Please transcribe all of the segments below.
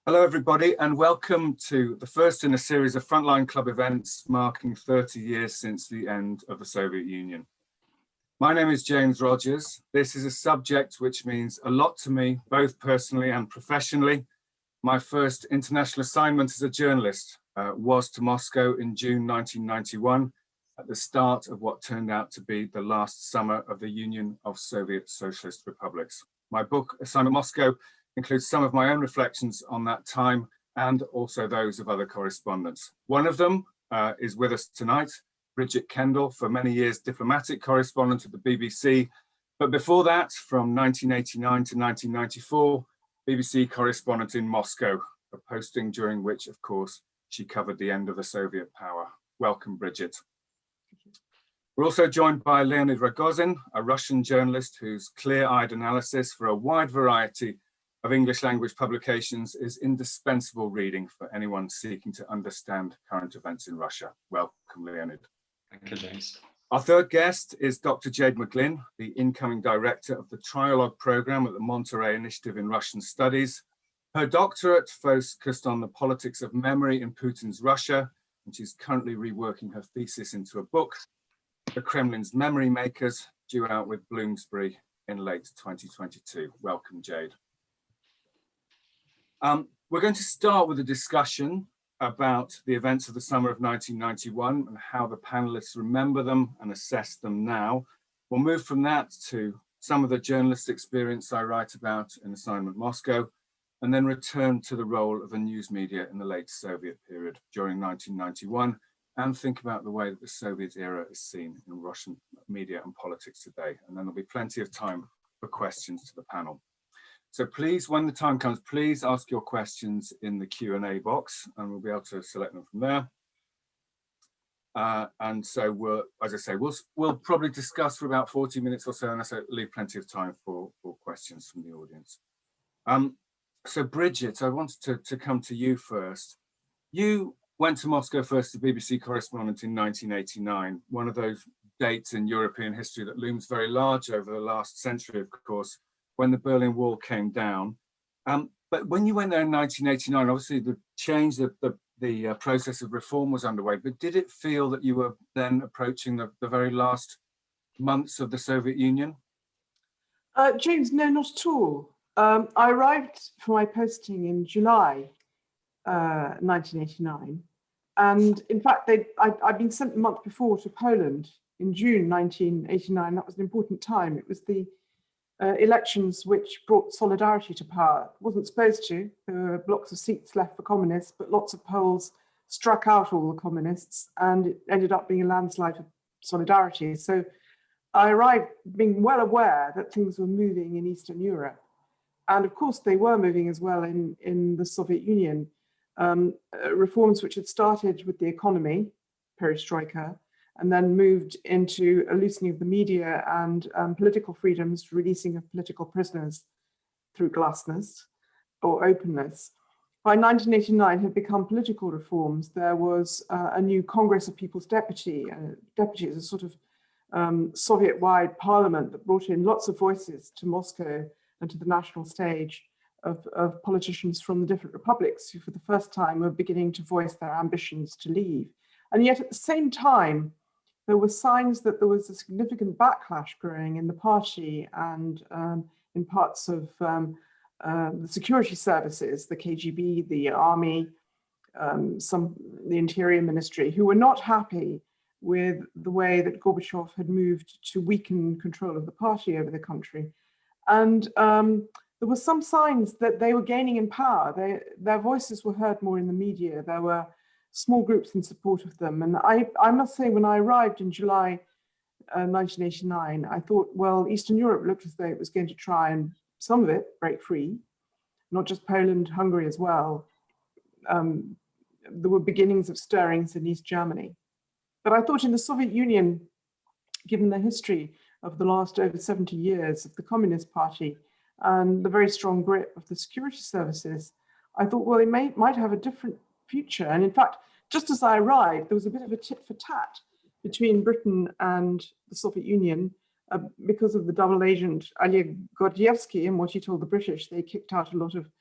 Hello everybody and welcome to the first in a series of Frontline Club events marking 30 years since the end of the Soviet Union. My name is James Rodgers. This is a subject which means a lot to me, both personally and professionally. My first international assignment as a journalist was to Moscow in June 1991 at the start of what turned out to be the last summer of the Union of Soviet Socialist Republics. My book, Assignment Moscow, includes some of my own reflections on that time and also those of other correspondents. One of them is with us tonight, Bridget Kendall, for many years diplomatic correspondent at the BBC, but before that, from 1989 to 1994, BBC correspondent in Moscow, a posting during which, of course, she covered the end of the Soviet power. Welcome, Bridget. We're also joined by Leonid Rogozin, a Russian journalist whose clear-eyed analysis for a wide variety of English language publications is indispensable reading for anyone seeking to understand current events in Russia. Welcome, Leonid. Thank you, James. Our third guest is Dr. Jade McGlynn, the incoming director of the Trialogue program at the Monterey Initiative in Russian Studies. Her doctorate focused on the politics of memory in Putin's Russia, and she's currently reworking her thesis into a book, The Kremlin's Memory Makers, due out with Bloomsbury in late 2022. Welcome, Jade. We're going to start with a discussion about the events of the summer of 1991 and how the panelists remember them and assess them now. We'll move from that to some of the journalist experience I write about in Assignment Moscow, and then return to the role of the news media in the late Soviet period during 1991, and think about the way that the Soviet era is seen in Russian media and politics today. And then there'll be plenty of time for questions to the panel. So please, when the time comes, please ask your questions in the Q&A box and we'll be able to select them from there. And so as I say, we'll probably discuss for about 40 minutes or so, and so leave plenty of time for questions from the audience. So Bridget, I wanted to come to you first. You went to Moscow first as BBC correspondent in 1989, one of those dates in European history that looms very large over the last century, of course, when the Berlin Wall came down. But when you went there in 1989, obviously the change, the process of reform was underway, but did it feel that you were then approaching the very last months of the Soviet Union? James, no, not at all. I arrived for my posting in July 1989. And in fact, I'd been sent the month before to Poland in June 1989. That was an important time. It was the elections which brought solidarity to power. It wasn't supposed to. There were blocks of seats left for communists, but lots of polls struck out all the communists, and it ended up being a landslide of solidarity. So I arrived being well aware that things were moving in Eastern Europe. And of course, they were moving as well in the Soviet Union. Reforms which had started with the economy, perestroika, and then moved into a loosening of the media and political freedoms, releasing of political prisoners through glasnost or openness. By 1989 had become political reforms. There was a new Congress of People's Deputies, a sort of Soviet-wide parliament that brought in lots of voices to Moscow and to the national stage of politicians from the different republics who for the first time were beginning to voice their ambitions to leave. And yet at the same time, there were signs that there was a significant backlash growing in the party and in parts of the security services, the KGB, the army, the Interior Ministry, who were not happy with the way that Gorbachev had moved to weaken control of the party over the country. And there were some signs that they were gaining in power. Their voices were heard more in the media. There were small groups in support of them. And I must say, when I arrived in July 1989, I thought, well, Eastern Europe looked as though it was going to try and, some of it, break free, not just Poland, Hungary as well. There were beginnings of stirrings in East Germany. But I thought in the Soviet Union, given the history of the last over 70 years of the Communist Party and the very strong grip of the security services, I thought, well, it might have a different future. And in fact, just as I arrived, there was a bit of a tit for tat between Britain and the Soviet Union because of the double agent Oleg Gordievsky and what he told the British. They kicked out a lot of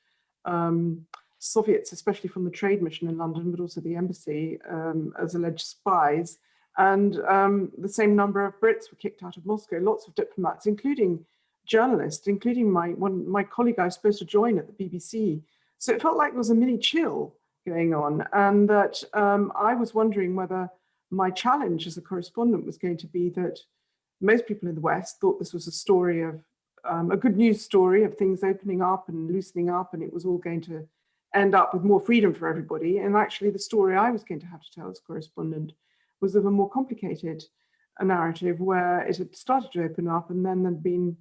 Soviets, especially from the trade mission in London, but also the embassy, as alleged spies. And the same number of Brits were kicked out of Moscow, lots of diplomats, including journalists, including my colleague I was supposed to join at the BBC. So it felt like there was a mini chill going on, and that I was wondering whether my challenge as a correspondent was going to be that most people in the West thought this was a story of a good news story of things opening up and loosening up, and it was all going to end up with more freedom for everybody. And actually the story I was going to have to tell as correspondent was of a more complicated narrative, where it had started to open up and then there'd been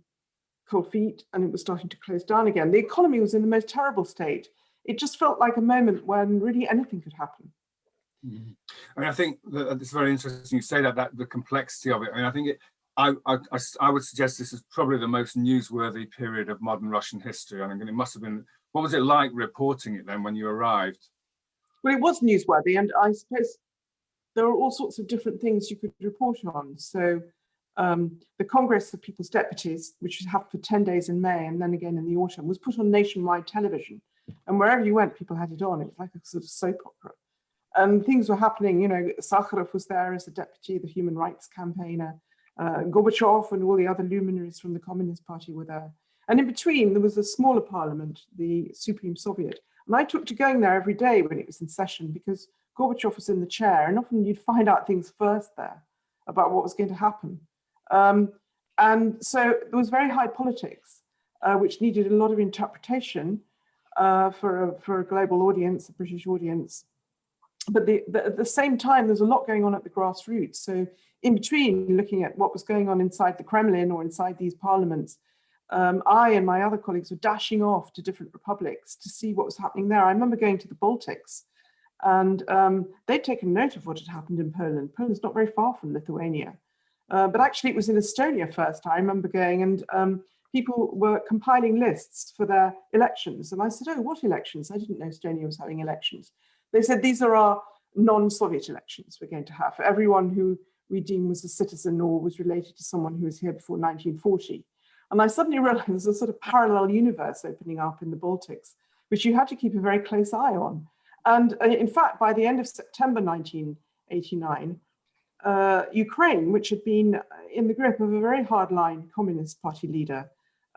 cold feet and it was starting to close down again. The economy was in the most terrible state. It just felt like a moment when really anything could happen. Mm-hmm. I mean, I think that it's very interesting you say that the complexity of it. I mean, I think I would suggest this is probably the most newsworthy period of modern Russian history. I mean, it must have been. What was it like reporting it then when you arrived? Well, it was newsworthy, and I suppose there were all sorts of different things you could report on. So the Congress of People's Deputies, which was held for 10 days in May and then again in the autumn, was put on nationwide television. And wherever you went, people had it on. It was like a sort of soap opera. And things were happening. You know, Sakharov was there as a deputy, the human rights campaigner. Gorbachev and all the other luminaries from the Communist Party were there. And in between, there was a smaller parliament, the Supreme Soviet. And I took to going there every day when it was in session, because Gorbachev was in the chair, and often you'd find out things first there about what was going to happen. And so there was very high politics, which needed a lot of interpretation for a global audience, a British audience. But at the same time, there's a lot going on at the grassroots. So in between looking at what was going on inside the Kremlin or inside these parliaments, I and my other colleagues were dashing off to different republics to see what was happening there. I remember going to the Baltics, and they'd taken note of what had happened in Poland. Poland's not very far from Lithuania. But actually it was in Estonia first. I remember going, and people were compiling lists for their elections. And I said, oh, what elections? I didn't know Estonia was having elections. They said, these are our non-Soviet elections we're going to have for everyone who we deem was a citizen or was related to someone who was here before 1940. And I suddenly realized there's a sort of parallel universe opening up in the Baltics, which you had to keep a very close eye on. And in fact, by the end of September 1989, Ukraine, which had been in the grip of a very hardline Communist Party leader,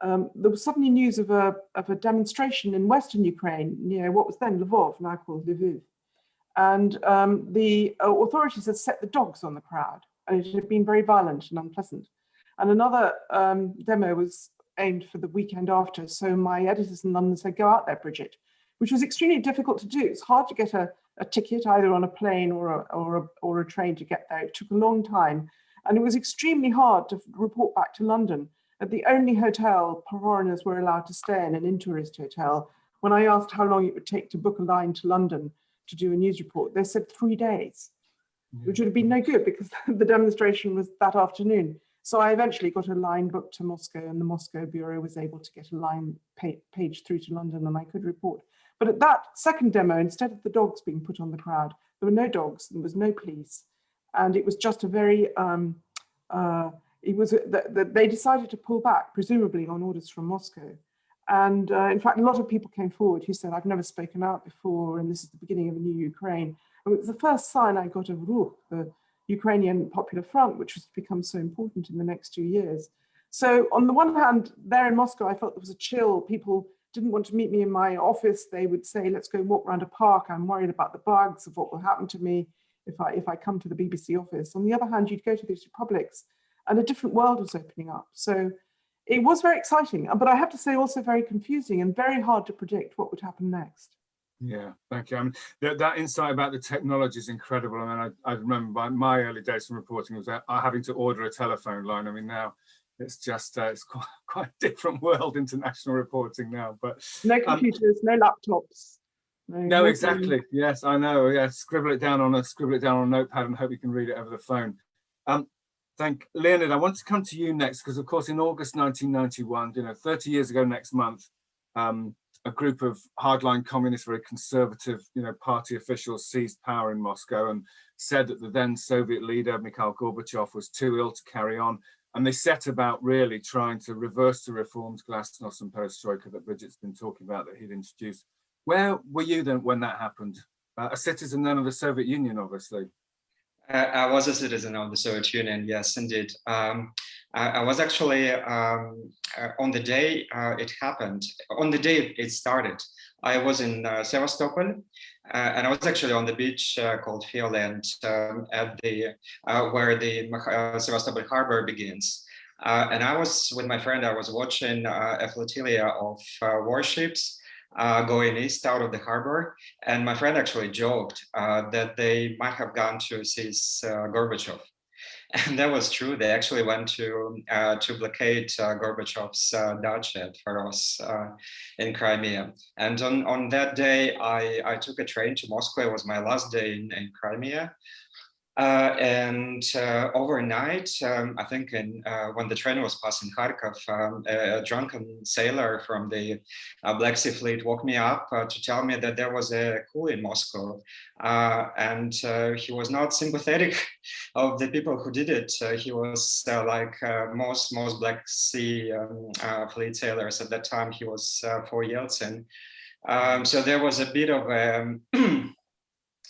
there was suddenly news of a demonstration in Western Ukraine near what was then Lvov, now called Lviv. And the authorities had set the dogs on the crowd, and it had been very violent and unpleasant. And another demo was aimed for the weekend after. So my editors in London said, go out there, Bridget, which was extremely difficult to do. It's hard to get a ticket either on a plane or a train to get there. It took a long time. And it was extremely hard to report back to London at the only hotel foreigners were allowed to stay in, an in-tourist hotel. When I asked how long it would take to book a line to London to do a news report, they said 3 days, which would have been no good because the demonstration was that afternoon. So I eventually got a line booked to Moscow, and the Moscow bureau was able to get a line page through to London, and I could report. But at that second demo, instead of the dogs being put on the crowd, there were no dogs, there was no police. And it was just a very, they decided to pull back, presumably on orders from Moscow. And in fact, a lot of people came forward who said, I've never spoken out before, and this is the beginning of a new Ukraine. And it was the first sign I got of Ruch, the Ukrainian Popular Front, which was to become so important in the next 2 years. So on the one hand, there in Moscow, I felt there was a chill. People didn't want to meet me in my office. They would say, let's go walk around a park. I'm worried about the bugs of what will happen to me if I come to the BBC office. On the other hand, you'd go to these republics and a different world was opening up. So it was very exciting, but I have to say also very confusing and very hard to predict what would happen next. Yeah, thank you. I mean, that insight about the technology is incredible. I mean, I remember my early days from reporting was having to order a telephone line. I mean, now it's just it's quite a different world, international reporting now. But no computers, no laptops. No, exactly. Yes, I know. Yeah, scribble it down on a notepad and hope you can read it over the phone. Leonid, I want to come to you next because, of course, in August 1991, 30 years ago next month, a group of hardline communist, very conservative, party officials seized power in Moscow and said that the then Soviet leader, Mikhail Gorbachev, was too ill to carry on. And they set about really trying to reverse the reforms, glasnost and perestroika, that Bridget's been talking about, that he'd introduced. Where were you then when that happened? A citizen then of the Soviet Union, obviously. I was a citizen of the Soviet Union, yes, indeed. I was actually on the day it happened, on the day it started. I was in Sevastopol, and I was actually on the beach called Fioland at the where the Sevastopol harbor begins. And I was with my friend. I was watching a flotilla of warships going east out of the harbor, and my friend actually joked that they might have gone to seize Gorbachev. And that was true. They actually went to blockade Gorbachev's dacha at Tauris in Crimea. And on that day, I took a train to Moscow. It was my last day in Crimea. And overnight, I think when the train was passing Kharkov, a drunken sailor from the Black Sea Fleet woke me up to tell me that there was a coup in Moscow. And he was not sympathetic of the people who did it. He was like most Black Sea Fleet sailors at that time. He was for Yeltsin. So there was a bit of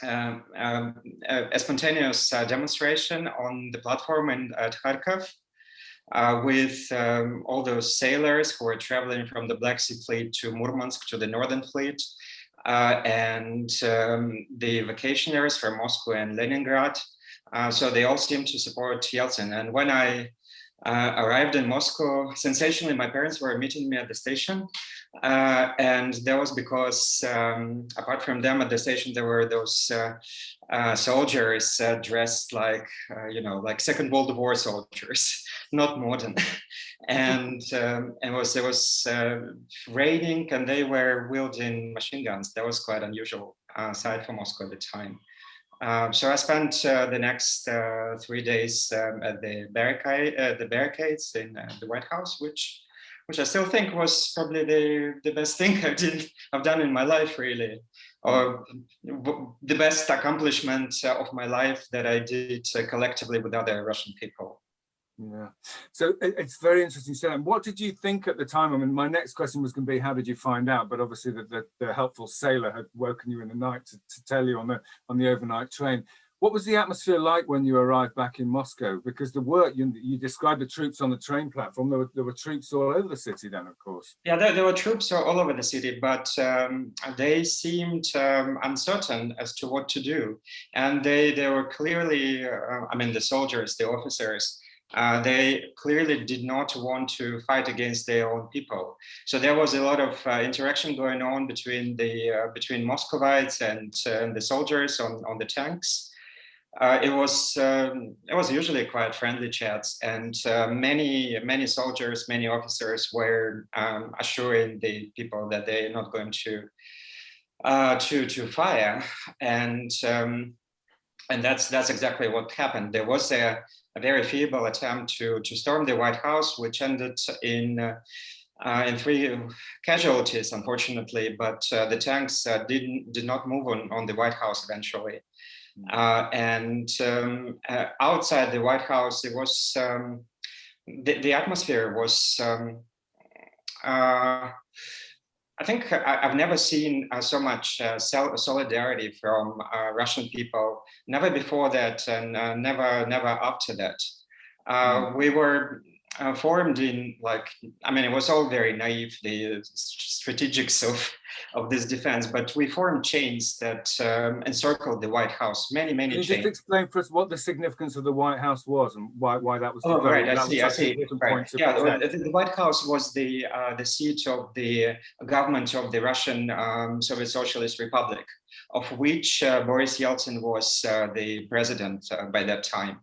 a spontaneous demonstration on the platform at Kharkov with all those sailors who were traveling from the Black Sea Fleet to Murmansk, to the Northern Fleet, and the vacationers from Moscow and Leningrad. So they all seemed to support Yeltsin. And when I arrived in Moscow, sensationally, my parents were meeting me at the station. And that was because apart from them at the station, there were those soldiers dressed like, like Second World War soldiers, not modern. And it was raining, and they were wielding machine guns. That was quite unusual sight for Moscow at the time. So I spent the next 3 days at the barricades in the White House, which I still think was probably the best thing I've done in my life, really, or the best accomplishment of my life that I did collectively with other Russian people. Yeah, so it's very interesting. So, what did you think at the time? I mean, my next question was going to be, how did you find out? But obviously, the helpful sailor had woken you in the night to tell you on the overnight train. What was the atmosphere like when you arrived back in Moscow? Because the work you described the troops on the train platform. There were troops all over the city then, of course. Yeah, there were troops all over the city, but they seemed uncertain as to what to do, and they were clearly, I mean, the soldiers, the officers. They clearly did not want to fight against their own people. So there was a lot of interaction going on between Muscovites and the soldiers on the tanks. It was usually quite friendly chats, and many soldiers, many officers were assuring the people that they're not going to fire, and that's exactly what happened. There was a very feeble attempt to storm the White House, which ended in 3 casualties, unfortunately. But the tanks did not move on the White House eventually. And outside the White House, it was the atmosphere was. I think I've never seen so much solidarity from Russian people. Never before that, and never after that. We were formed in, it was all very naive, the strategics of this defense, but we formed chains that encircled the White House, many Can you chains. just explain for us what the significance of the White House was and why that was? Oh, right, I see. Right. Yeah, the White House was the seat of the government of the Russian Soviet Socialist Republic, of which Boris Yeltsin was the president by that time.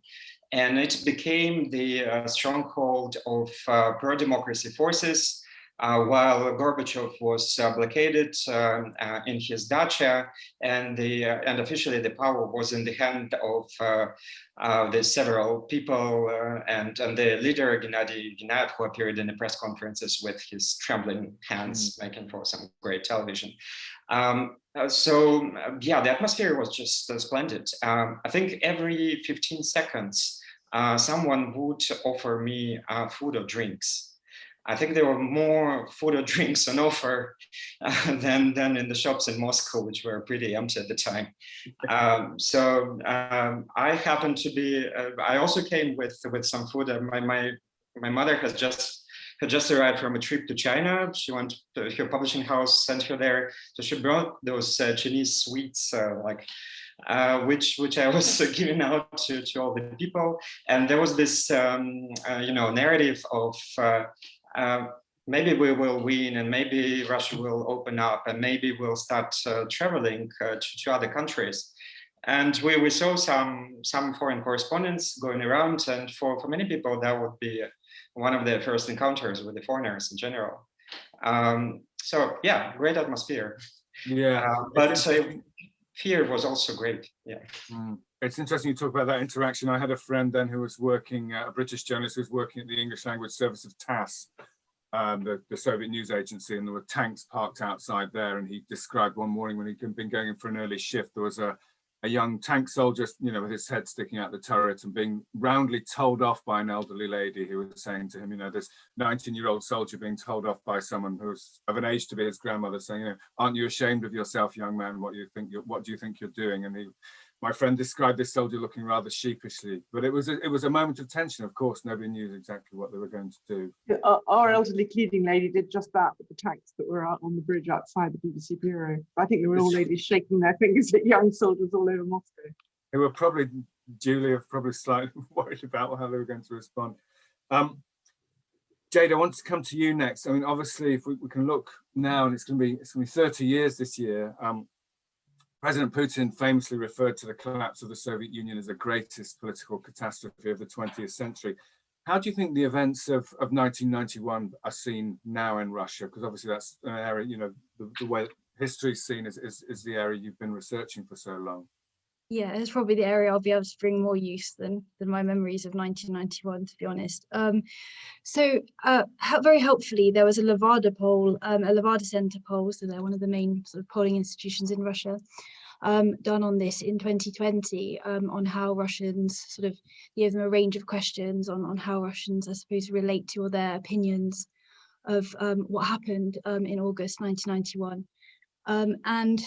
And it became the stronghold of pro-democracy forces, while Gorbachev was blockaded in his dacha, and officially the power was in the hand of the several people and the leader Gennady Gennayev, who appeared in the press conferences with his trembling hands, making for some great television. The atmosphere was just splendid. I think every 15 seconds, someone would offer me food or drinks. I think there were more food or drinks on offer than in the shops in Moscow, which were pretty empty at the time. I happened to be. I also came with some food. My mother had just arrived from a trip to China. She went to her publishing house, sent her there. So she brought those Chinese sweets, which I was giving out to all the people. And there was this, narrative of maybe we will win, and maybe Russia will open up, and maybe we'll start traveling to other countries. And we saw some foreign correspondents going around, and for many people that would be one of their first encounters with the foreigners in general. So yeah, great atmosphere. Yeah, but fear was also great. Yeah. It's interesting you talk about that interaction. I had a friend then who was working, a British journalist who was working at the English language service of TASS, the Soviet news agency, and there were tanks parked outside there. And he described one morning when he'd been going in for an early shift, there was a young tank soldier, with his head sticking out the turret and being roundly told off by an elderly lady who was saying to him, this 19-year-old soldier being told off by someone who's of an age to be his grandmother, saying, aren't you ashamed of yourself, young man? What do you think you're doing? And my friend described this soldier looking rather sheepishly, but it was a moment of tension. Of course, nobody knew exactly what they were going to do. Our elderly cleading lady did just that with the tanks that were out on the bridge outside the BBC bureau. I think there were all ladies shaking their fingers at young soldiers all over Moscow. They were probably slightly worried about how they were going to respond. Jade, I want to come to you next. I mean, obviously, if we can look now, and it's going to be 30 years this year. President Putin famously referred to the collapse of the Soviet Union as the greatest political catastrophe of the 20th century. How do you think the events of 1991 are seen now in Russia? Because obviously that's an area, the way history is seen is the area you've been researching for so long. Yeah, it's probably the area I'll be able to bring more use than my memories of 1991, to be honest. Very helpfully, there was a Levada poll, a Levada Center poll, so they're one of the main sort of polling institutions in Russia, done on this in 2020, on how Russians sort of gave them a range of questions on how Russians, I suppose, relate to, or their opinions of what happened in August 1991. And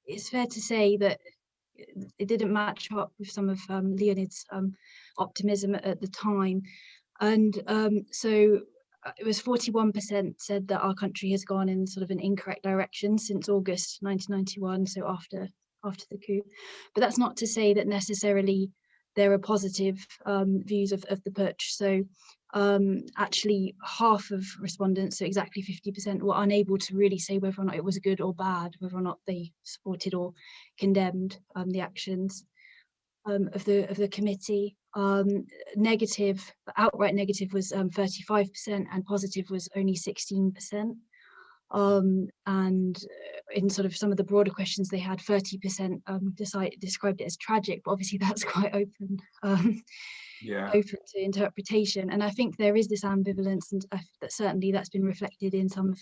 it's fair to say that it didn't match up with some of Leonid's optimism at the time. And so it was 41% said that our country has gone in sort of an incorrect direction since August 1991, so after the coup. But that's not to say that necessarily there are positive views of the putsch. So actually half of respondents, so exactly 50%, were unable to really say whether or not it was good or bad, whether or not they supported or condemned the actions of the committee. Negative, outright negative was 35%, and positive was only 16%. And in sort of some of the broader questions they had, 30% described it as tragic, but obviously that's quite open. Open to interpretation. And I think there is this ambivalence, and that certainly that's been reflected in some of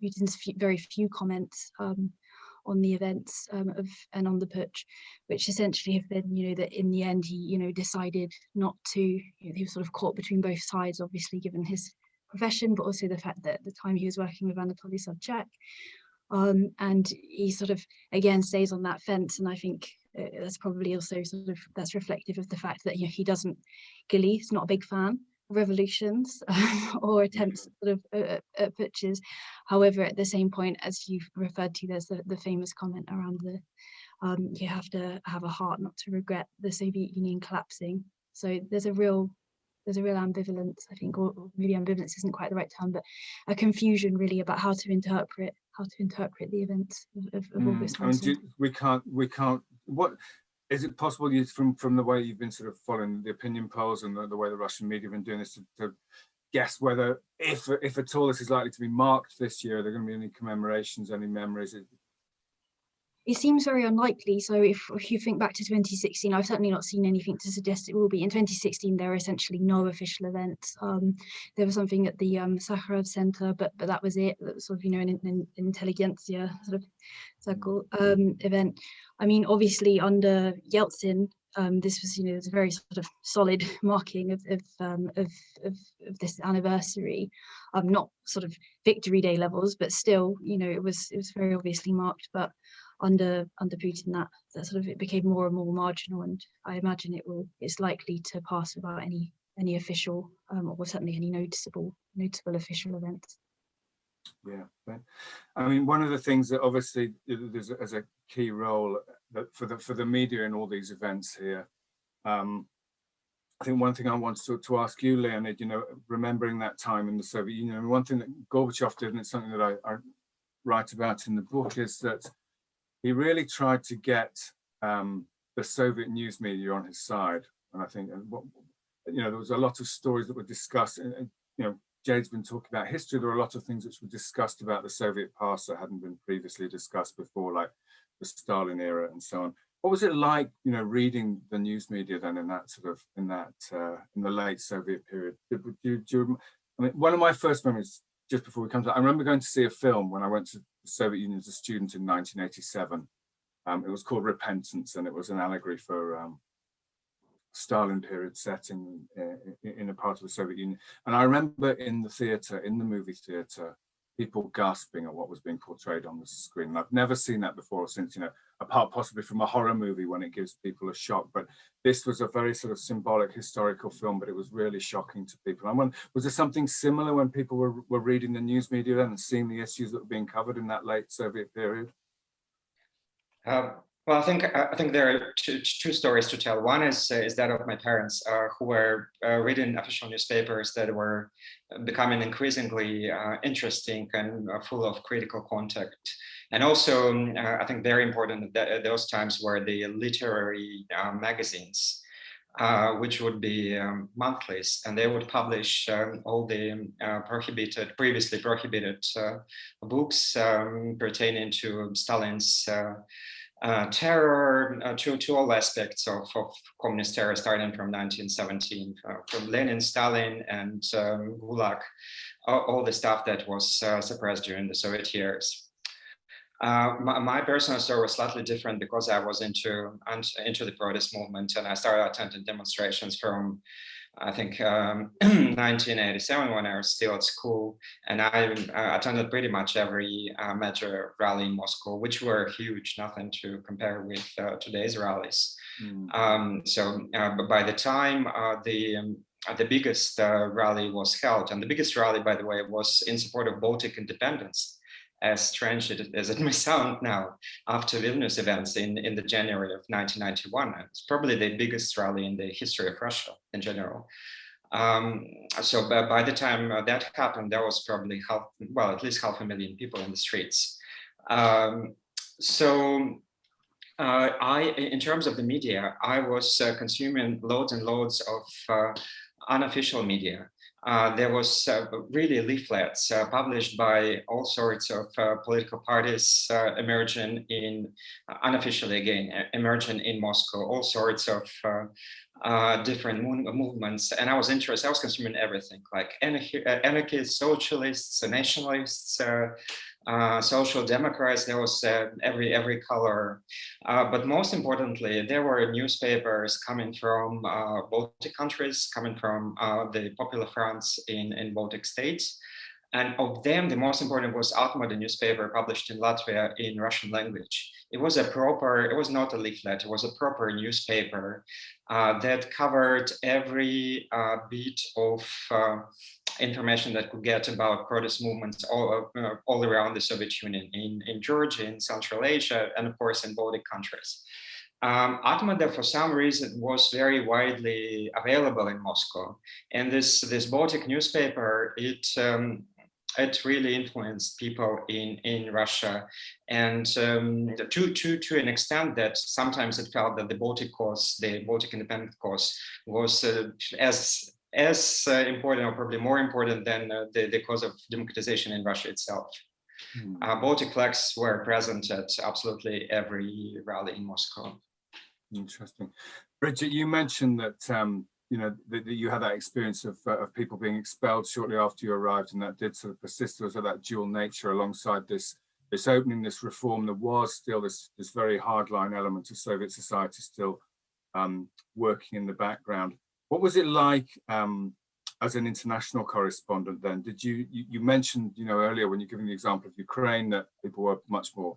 Putin's very few comments on the events and on the putsch, which essentially have been, that in the end he, decided not to, he was sort of caught between both sides, obviously, given his profession, but also the fact that at the time he was working with Anatoly Sobchak. And he sort of, again, stays on that fence. And I think that's probably also that's reflective of the fact that, he doesn't, he's not a big fan of revolutions or attempts sort of at putches. However, at the same point, as you've referred to, there's the famous comment around you have to have a heart not to regret the Soviet Union collapsing. So there's a real ambivalence, I think, or maybe ambivalence isn't quite the right term, but a confusion really about how to interpret the events of August. I mean, we can't. What is it possible from the way you've been sort of following the opinion polls and the way the Russian media have been doing this to guess whether, if at all, this is likely to be marked this year? Are there going to be any commemorations, any memories? It seems very unlikely. So if you think back to 2016, I've certainly not seen anything to suggest it will be. In 2016, there were essentially no official events. There was something at the Sakharov Center, but that was it. That was sort of, an intelligentsia sort of circle event. I mean, obviously under Yeltsin, this was, it's a very sort of solid marking of this anniversary. Not sort of Victory Day levels, but still, it was very obviously marked. But under Putin, that sort of it became more and more marginal, and I imagine it's likely to pass without any official or certainly any noticeable official events. Yeah, I mean, one of the things that obviously there's as a key role that for the media in all these events here, I think one thing I wanted to ask you, Leonid, remembering that time in the Soviet Union, and one thing that Gorbachev did, and it's something that I write about in the book, is that he really tried to get the Soviet news media on his side. And I think, there was a lot of stories that were discussed, and Jade's been talking about history. There were a lot of things which were discussed about the Soviet past that hadn't been previously discussed before, like the Stalin era and so on. What was it like, reading the news media then in the late Soviet period? One of my first memories, just before we come to that, I remember going to see a film when I went to the Soviet Union as a student in 1987. It was called Repentance, and it was an allegory for Stalin period setting in a part of the Soviet Union. And I remember in the movie theater, people gasping at what was being portrayed on the screen. And I've never seen that before or since, apart possibly from a horror movie when it gives people a shock. But this was a very sort of symbolic historical film, but it was really shocking to people. I wonder, was there something similar when people were reading the news media then and seeing the issues that were being covered in that late Soviet period? Well, I think there are two stories to tell. One is that of my parents, who were reading official newspapers that were becoming increasingly interesting and full of critical content. And also, I think very important that those times were the literary magazines, which would be monthlies, and they would publish all the previously prohibited books pertaining to Stalin's terror, to all aspects of communist terror, starting from 1917, from Lenin, Stalin, and Gulag, all the stuff that was suppressed during the Soviet years. My personal story was slightly different because I was into the protest movement, and I started attending demonstrations from, I think, 1987 when I was still at school, and I attended pretty much every major rally in Moscow, which were huge, nothing to compare with today's rallies. But by the time the biggest rally was held, and the biggest rally, by the way, was in support of Baltic independence, as strange as it may sound now, after Vilnius events in the January of 1991. It's probably the biggest rally in the history of Russia in general. So by the time that happened, there was probably at least 500,000 people in the streets. In terms of the media, I was consuming loads and loads of unofficial media. There was really leaflets published by all sorts of political parties emerging unofficially emerging in Moscow, all sorts of different movements. And I was interested, I was consuming everything, like anarchists, socialists, nationalists, social democrats. There was every color, but most importantly, there were newspapers coming from Baltic countries, coming from the Popular Fronts in Baltic states, and of them the most important was Atma, the newspaper published in Latvia in Russian language. It was not a leaflet, it was a proper newspaper that covered every bit of information that could get about protest movements all around the Soviet Union, in Georgia, in Central Asia, and of course in Baltic countries. Atma, for some reason, was very widely available in Moscow, and this Baltic newspaper, it really influenced people in Russia, and to an extent that sometimes it felt that the Baltic cause, the Baltic independent cause, was as important, or probably more important than the cause of democratization in Russia itself. Baltic flags were present at absolutely every rally in Moscow. Interesting. Bridget, you mentioned that that you had that experience of people being expelled shortly after you arrived, and that did sort of persist. There was that dual nature alongside this opening, this reform. There was still this very hardline element of Soviet society still working in the background. What was it like as an international correspondent then? Did you mentioned, you know, earlier when you're giving the example of Ukraine that people were much more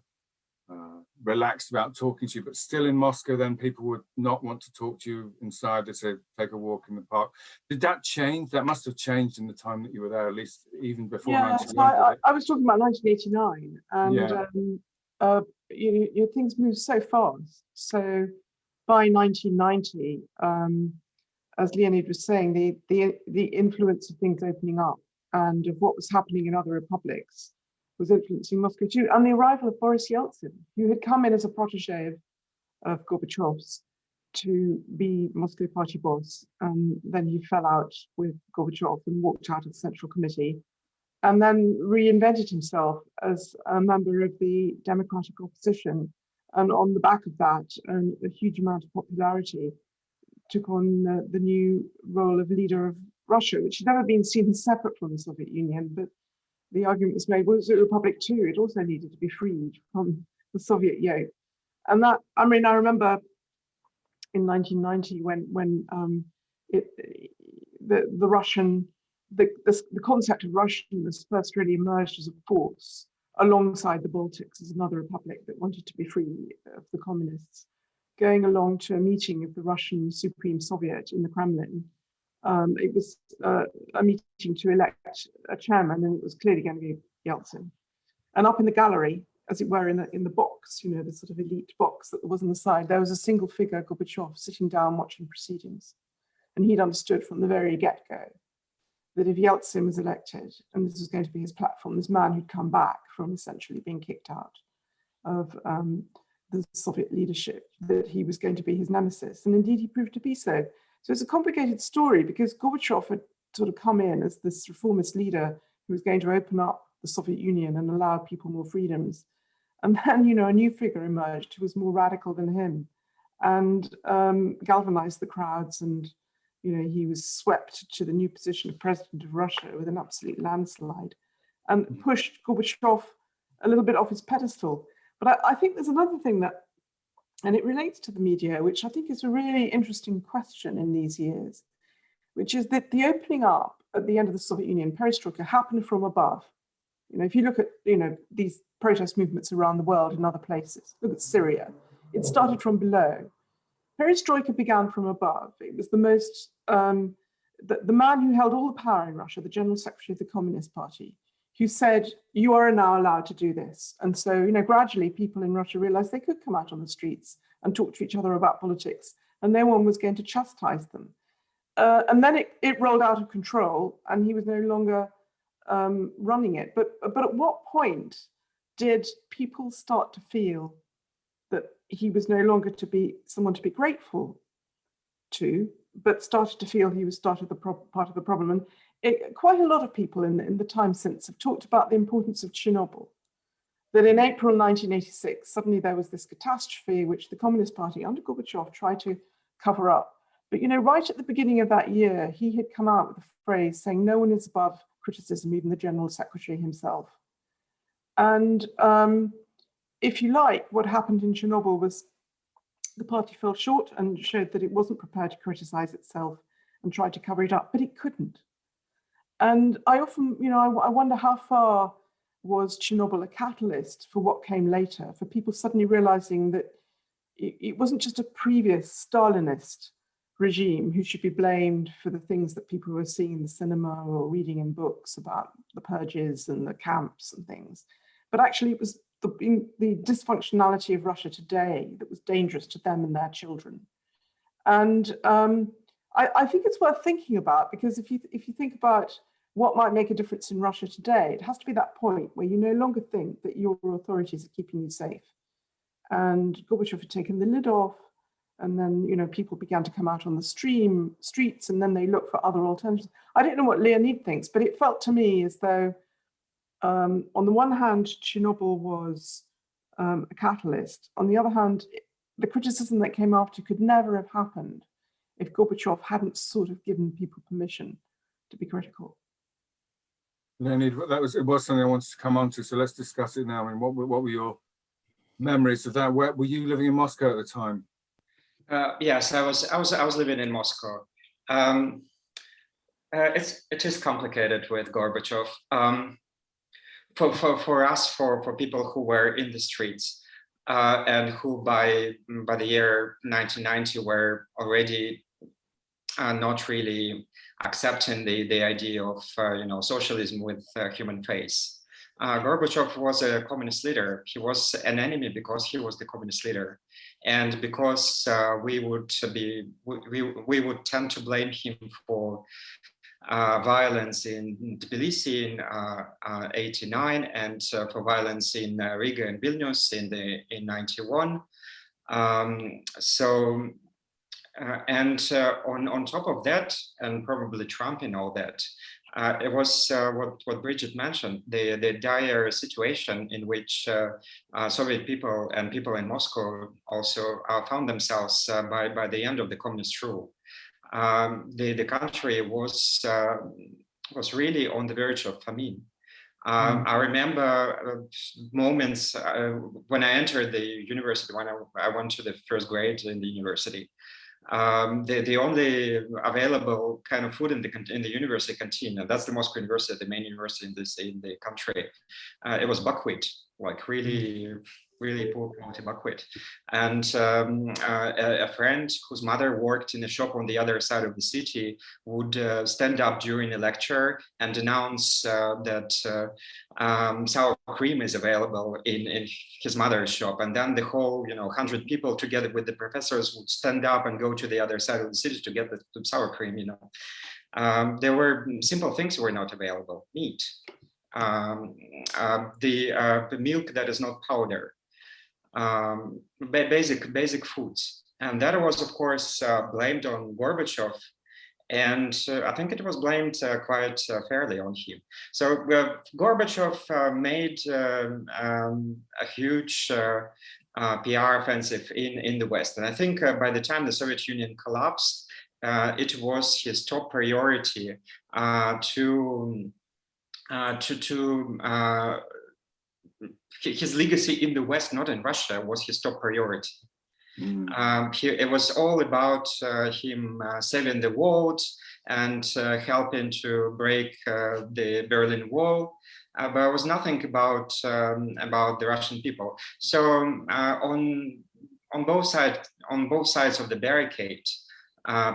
relaxed about talking to you, but still in Moscow then people would not want to talk to you inside. They say take a walk in the park. Did that change? That must have changed in the time that you were there, at least even before 1990. I was talking about 1989, and you know, things moved so fast. So by 1990, as Leonid was saying, the influence of things opening up and of what was happening in other republics was influencing Moscow too. And the arrival of Boris Yeltsin, who had come in as a protege of Gorbachev's to be Moscow party boss. And then he fell out with Gorbachev and walked out of the Central Committee, and then reinvented himself as a member of the democratic opposition. And on the back of that, a huge amount of popularity, took on the new role of leader of Russia, which had never been seen as separate from the Soviet Union. But the argument was made, well, it was a republic too. It also needed to be freed from the Soviet yoke. And that, I mean, I remember in 1990 when the concept of Russian was first really emerged as a force alongside the Baltics as another republic that wanted to be free of the communists, going along to a meeting of the Russian Supreme Soviet in the Kremlin. It was a meeting to elect a chairman, and it was clearly going to be Yeltsin. And up in the gallery, as it were, in the box, you know, the sort of elite box that was on the side, there was a single figure, Gorbachev, sitting down watching proceedings. And he'd understood from the very get-go that if Yeltsin was elected, and this was going to be his platform, this man who'd come back from essentially being kicked out of the Soviet leadership, that he was going to be his nemesis. And indeed, he proved to be so. So it's a complicated story, because Gorbachev had sort of come in as this reformist leader who was going to open up the Soviet Union and allow people more freedoms. And then, you know, a new figure emerged who was more radical than him and galvanized the crowds. And, you know, he was swept to the new position of president of Russia with an absolute landslide and pushed Gorbachev a little bit off his pedestal. But I think there's another thing that, and it relates to the media, which I think is a really interesting question in these years, which is that the opening up at the end of the Soviet Union, perestroika, happened from above. You know, if you look at, you know, these protest movements around the world in other places, look at Syria, it started from below. Perestroika began from above. It was the most, the man who held all the power in Russia, the General Secretary of the Communist Party, who said, you are now allowed to do this. And so, you know, gradually people in Russia realized they could come out on the streets and talk to each other about politics, and no one was going to chastise them. And then it rolled out of control, and he was no longer running it. But at what point did people start to feel that he was no longer to be someone to be grateful to, but started to feel he was part of the problem? And quite a lot of people in the time since have talked about the importance of Chernobyl, that in April 1986, suddenly there was this catastrophe which the Communist Party under Gorbachev tried to cover up. But, you know, right at the beginning of that year, he had come out with a phrase saying, no one is above criticism, even the General Secretary himself. And if you like, what happened in Chernobyl was the party fell short and showed that it wasn't prepared to criticize itself and tried to cover it up, but it couldn't. And I often, you know, I wonder how far was Chernobyl a catalyst for what came later, for people suddenly realizing that it wasn't just a previous Stalinist regime who should be blamed for the things that people were seeing in the cinema or reading in books about the purges and the camps and things, but actually it was the dysfunctionality of Russia today that was dangerous to them and their children. And I think it's worth thinking about, because if you think about what might make a difference in Russia today, it has to be that point where you no longer think that your authorities are keeping you safe. And Gorbachev had taken the lid off, and then, you know, people began to come out on the streets, and then they looked for other alternatives. I don't know what Leonid thinks, but it felt to me as though, on the one hand, Chernobyl was a catalyst. On the other hand, the criticism that came after could never have happened if Gorbachev hadn't sort of given people permission to be critical. Leonid, it was something I wanted to come on to, so let's discuss it now. I mean, what were your memories of that? Where were you living in Moscow at the time? Yes, I was living in Moscow. It is complicated with Gorbachev. For us, for people who were in the streets and who by the year 1990 were already not really accepting the idea of socialism with human face. Gorbachev was a communist leader. He was an enemy because he was the communist leader, and because we would tend to blame him for violence in Tbilisi in '89 and for violence in Riga and Vilnius in '91. On top of that, and probably Trump in all that, it was what Bridget mentioned, the dire situation in which Soviet people and people in Moscow also found themselves by the end of the communist rule. The country was really on the verge of famine. I remember moments when I entered the university, when I went to the first grade in the university. The only available kind of food in the university canteen, and that's the Moscow University, the main university in the country, it was buckwheat, like really poor quality buckwheat. And a friend whose mother worked in a shop on the other side of the city would stand up during a lecture and announce that sour cream is available in his mother's shop. And then the whole 100 people together with the professors would stand up and go to the other side of the city to get the sour cream. There were simple things that were not available. Meat, the milk that is not powder, basic foods. And that was, of course, blamed on Gorbachev. And I think it was blamed quite fairly on him. So Gorbachev made a huge PR offensive in the West. And I think by the time the Soviet Union collapsed, it was his top priority his legacy in the West, not in Russia, was his top priority. It was all about him saving the world and helping to break the Berlin Wall, but it was nothing about the Russian people. So on both sides of the barricade,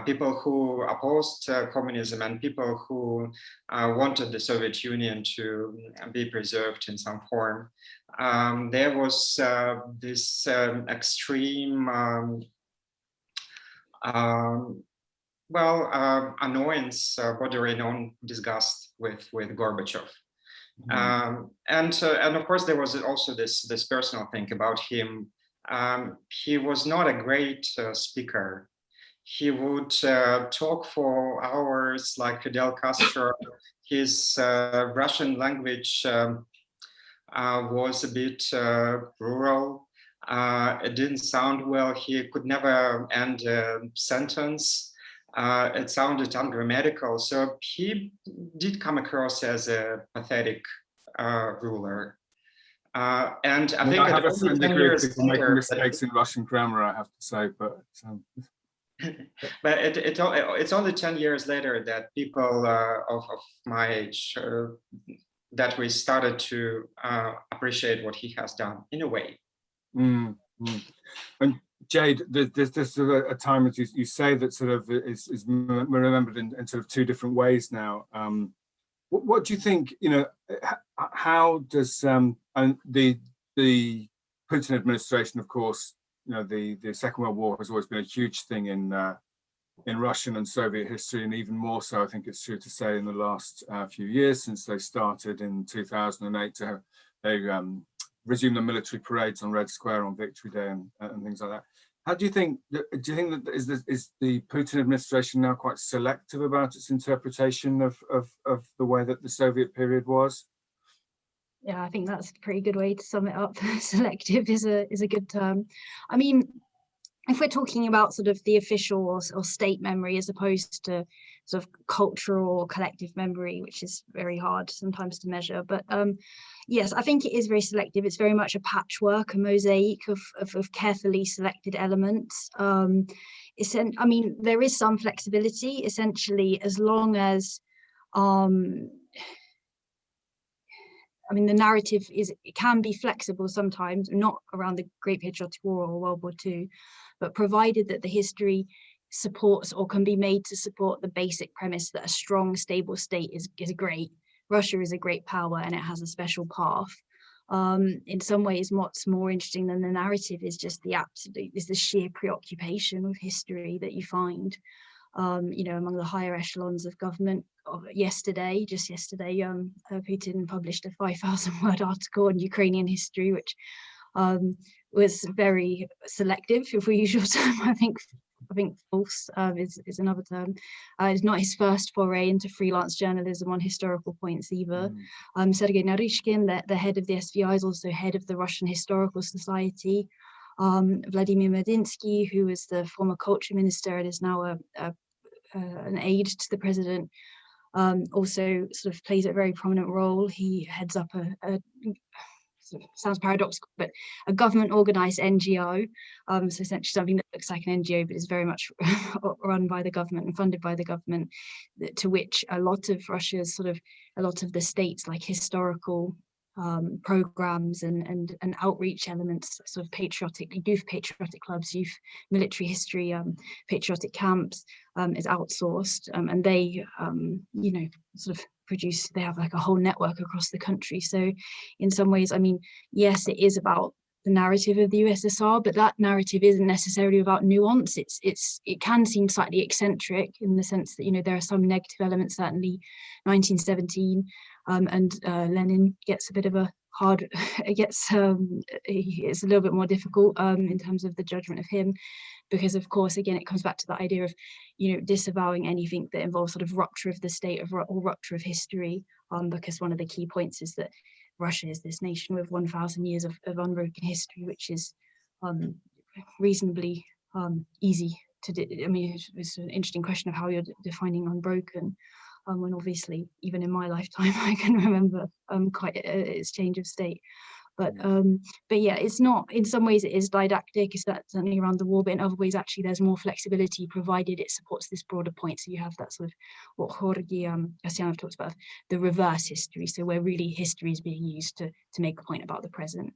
people who opposed communism and people who wanted the Soviet Union to be preserved in some form, there was this extreme annoyance bordering on disgust with Gorbachev. And of course there was also this personal thing about him. He was not a great speaker. He would talk for hours like Fidel Castro. His Russian language was a bit rural. It didn't sound well. He could never end a sentence. It sounded ungrammatical. So he did come across as a pathetic ruler. And I think I have a certain degree of people making mistakes in Russian grammar, I have to say, but but it's only 10 years later that people of my age that we started to appreciate what he has done in a way. And Jade, there's a time, as you say, that sort of is remembered in sort of two different ways now. What do you think? How does and the Putin administration, of course, the Second World War has always been a huge thing in Russian and Soviet history, and even more so, I think it's true to say, in the last few years since they started in 2008 they resumed the military parades on Red Square on Victory Day and things like that. How do you think that is the Putin administration now quite selective about its interpretation of the way that the Soviet period was? Yeah, I think that's a pretty good way to sum it up. Selective is a good term. I mean, if we're talking about sort of the official or state memory as opposed to sort of cultural or collective memory, which is very hard sometimes to measure. But yes, I think it is very selective. It's very much a patchwork, a mosaic of carefully selected elements. I mean, there is some flexibility, essentially, as long as I mean, the narrative it can be flexible sometimes, not around the Great Patriotic War or World War II, but provided that the history supports or can be made to support the basic premise that a strong, stable state is great. Russia is a great power and it has a special path. In some ways, what's more interesting than the narrative is just the sheer preoccupation with history that you find, you know, among the higher echelons of government. Just yesterday, Putin published a 5,000-word article on Ukrainian history, which was very selective, if we use your term. I think false is another term. It's not his first foray into freelance journalism on historical points either. Sergei Naryshkin, the head of the SVI, is also head of the Russian Historical Society. Vladimir Medinsky, who was the former culture minister and is now an aide to the president, also sort of plays a very prominent role. He heads up sort of sounds paradoxical, but a government organized NGO, so essentially something that looks like an NGO but is very much run by the government and funded by the government, to which a lot of the states, like historical programs and outreach elements, sort of youth patriotic clubs, youth military history, patriotic camps, is outsourced, and they you know, sort of they have like a whole network across the country. So in some ways, I mean, yes, it is about the narrative of the USSR, but that narrative isn't necessarily about nuance. It can seem slightly eccentric in the sense that, you know, there are some negative elements, certainly 1917, and Lenin gets a bit of a hard, it's a little bit more difficult in terms of the judgment of him, because of course, again, it comes back to the idea of, you know, disavowing anything that involves sort of rupture of the state or rupture of history, because one of the key points is that Russia is this nation with 1,000 years of unbroken history, which is reasonably easy to do. I mean, it's an interesting question of how you're defining unbroken, when obviously even in my lifetime I can remember quite its change of state. But yeah, it's not, in some ways it is didactic, it's certainly around the war, but in other ways actually there's more flexibility provided it supports this broader point. So you have that sort of what Jorge Cassianov talks about, the reverse history, so where really history is being used to make a point about the present.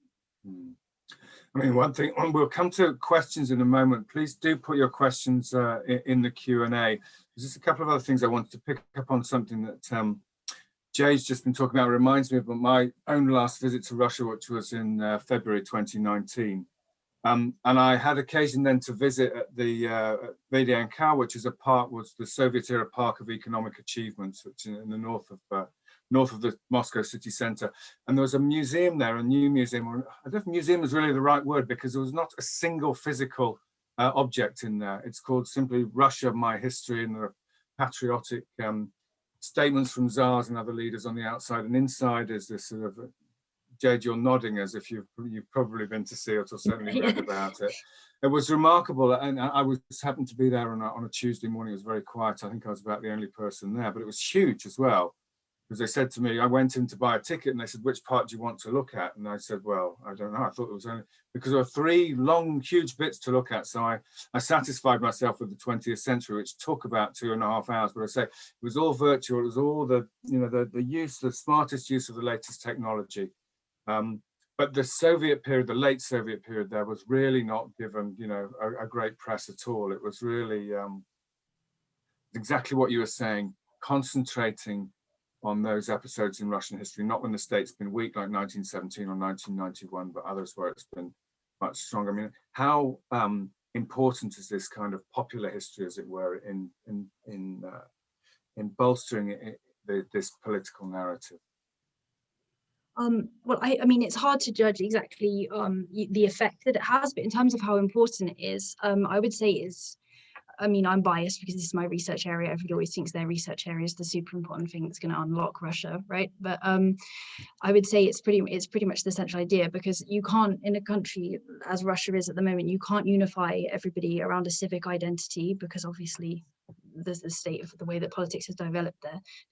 I mean, one thing, we'll come to questions in a moment. Please do put your questions in the Q&A. There's just a couple of other things I wanted to pick up on, something that Jay's just been talking about. It reminds me of my own last visit to Russia, which was in February 2019. And I had occasion then to visit at the Vedianka, which is was the Soviet-era Park of Economic Achievements, which is in the north of the Moscow city center. And there was a museum there, a new museum. I don't know if museum is really the right word, because there was not a single physical object in there. It's called simply Russia, My History, and there are patriotic statements from czars and other leaders on the outside, and inside is this sort of, Jade, you're nodding as if you've probably been to see it or certainly read about it. It was remarkable, and I happened to be there on a Tuesday morning. It was very quiet. I think I was about the only person there, but it was huge as well. Because they said to me, I went in to buy a ticket and they said, which part do you want to look at? And I said, well, I don't know. I thought it was only, because there were 3 long, huge bits to look at. So I satisfied myself with the 20th century, which took about 2.5 hours. But I say, it was all virtual. It was all the smartest use of the latest technology. But the Soviet period, the late Soviet period there was really not given, you know, a great press at all. It was really exactly what you were saying, concentrating on those episodes in Russian history, not when the state's been weak like 1917 or 1991, but others where it's been much stronger. I mean, how important is this kind of popular history, as it were, in bolstering this political narrative? Well, I mean, it's hard to judge exactly the effect that it has, but in terms of how important it is, I would say I mean, I'm biased because this is my research area. Everybody always thinks their research area is the super important thing that's going to unlock Russia, right? But I would say it's pretty much the central idea, because you can't, in a country as Russia is at the moment, you can't unify everybody around a civic identity, because obviously the state of the way that politics has developed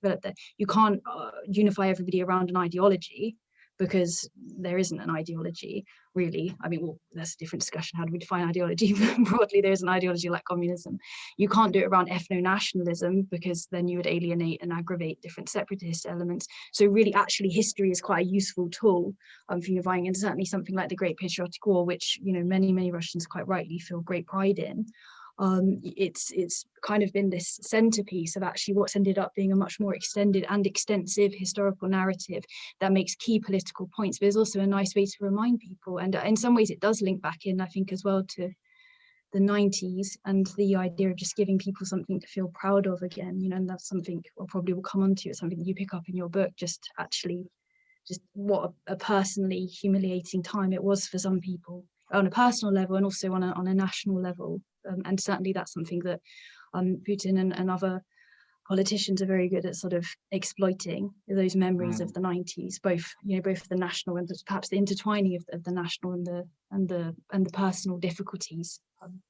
there. You can't unify everybody around an ideology, because there isn't an ideology, really. I mean, well, that's a different discussion. How do we define ideology? Broadly, there is an ideology like communism. You can't do it around ethno-nationalism, because then you would alienate and aggravate different separatist elements. So really, actually, history is quite a useful tool for unifying, and certainly something like the Great Patriotic War, which, you know, many Russians quite rightly feel great pride in. It's kind of been this centerpiece of actually what's ended up being a much more extended and extensive historical narrative that makes key political points, but is also a nice way to remind people. And in some ways it does link back in, I think, as well, to the 90s and the idea of just giving people something to feel proud of again, you know, and that's something we'll probably come on to. It's something that you pick up in your book, just what a personally humiliating time it was for some people on a personal level, and also on a national level. And certainly that's something that Putin and other politicians are very good at sort of exploiting, those memories of the 90s, both the national and perhaps the intertwining of the national and the personal difficulties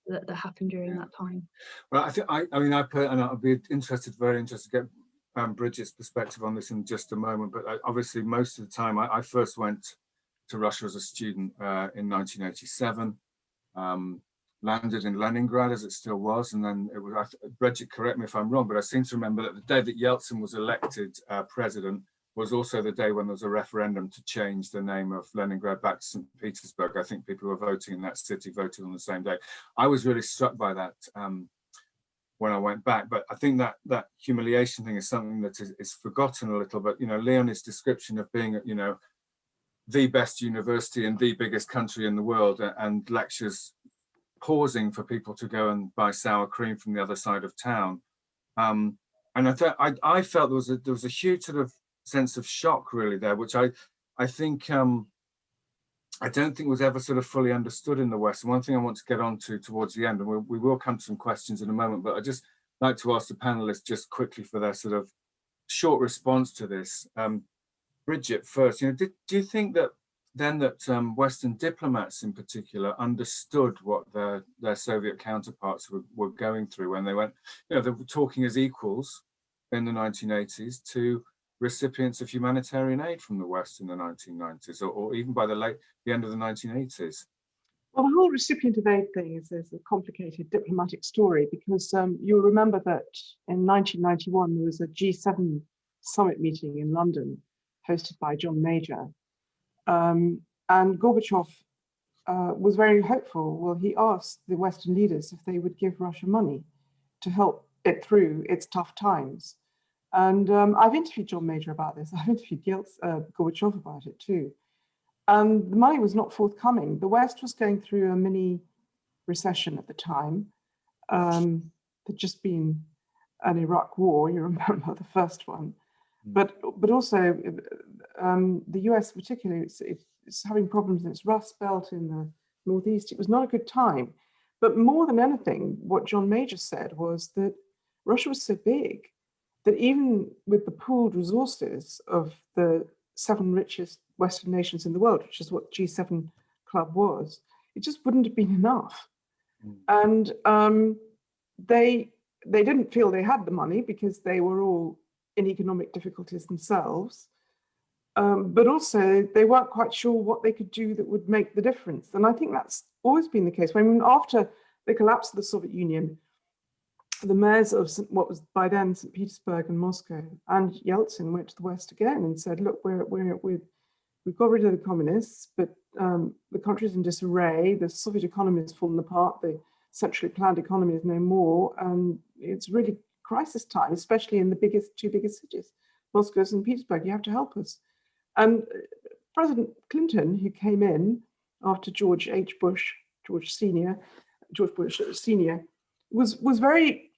that happened during that time. Well, I'd be very interested to get Bridget's perspective on this in just a moment. But obviously, most of the time, I first went to Russia as a student in 1987. Landed in Leningrad, as it still was, and then it was, Bridget, correct me if I'm wrong, but I seem to remember that the day that Yeltsin was elected president was also the day when there was a referendum to change the name of Leningrad back to St. Petersburg. I think people who were voting in that city voted on the same day. I was really struck by that when I went back, but I think that humiliation thing is something that is forgotten a little. But, you know, Leonid's description of being, you know, the best university in the biggest country in the world, and lectures pausing for people to go and buy sour cream from the other side of town, and I felt there was a huge sort of sense of shock really there, which I think I don't think was ever sort of fully understood in the West. And one thing I want to get on to towards the end, and we will come to some questions in a moment, but I just like to ask the panelists just quickly for their sort of short response to this. Bridget first, you know, do you think that then that Western diplomats in particular understood what their Soviet counterparts were going through when they went, you know, they were talking as equals in the 1980s to recipients of humanitarian aid from the West in the 1990s, or even by the end of the 1980s? Well, the whole recipient of aid thing is a complicated diplomatic story, because you'll remember that in 1991 there was a G7 summit meeting in London hosted by John Major. And Gorbachev was very hopeful. Well, he asked the Western leaders if they would give Russia money to help it through its tough times. And I've interviewed John Major about this. I've interviewed Gorbachev about it too. And the money was not forthcoming. The West was going through a mini recession at the time. There'd just been an Iraq war, you remember the first one. But also the US particularly, it's having problems in its Rust Belt in the Northeast. It was not a good time. But more than anything, what John Major said was that Russia was so big that even with the pooled resources of the 7 richest Western nations in the world, which is what G7 Club was, it just wouldn't have been enough. And they didn't feel they had the money because they were all in economic difficulties themselves, but also they weren't quite sure what they could do that would make the difference. And I think that's always been the case. I mean, after the collapse of the Soviet Union, the mayors of what was by then St. Petersburg and Moscow and Yeltsin went to the West again and said, look, we've got rid of the communists, but the country's in disarray, the Soviet economy has fallen apart, the centrally planned economy is no more, and it's really crisis time, especially in the two biggest cities, Moscow and St. Petersburg. You have to help us. And President Clinton, who came in after George Bush Senior, was very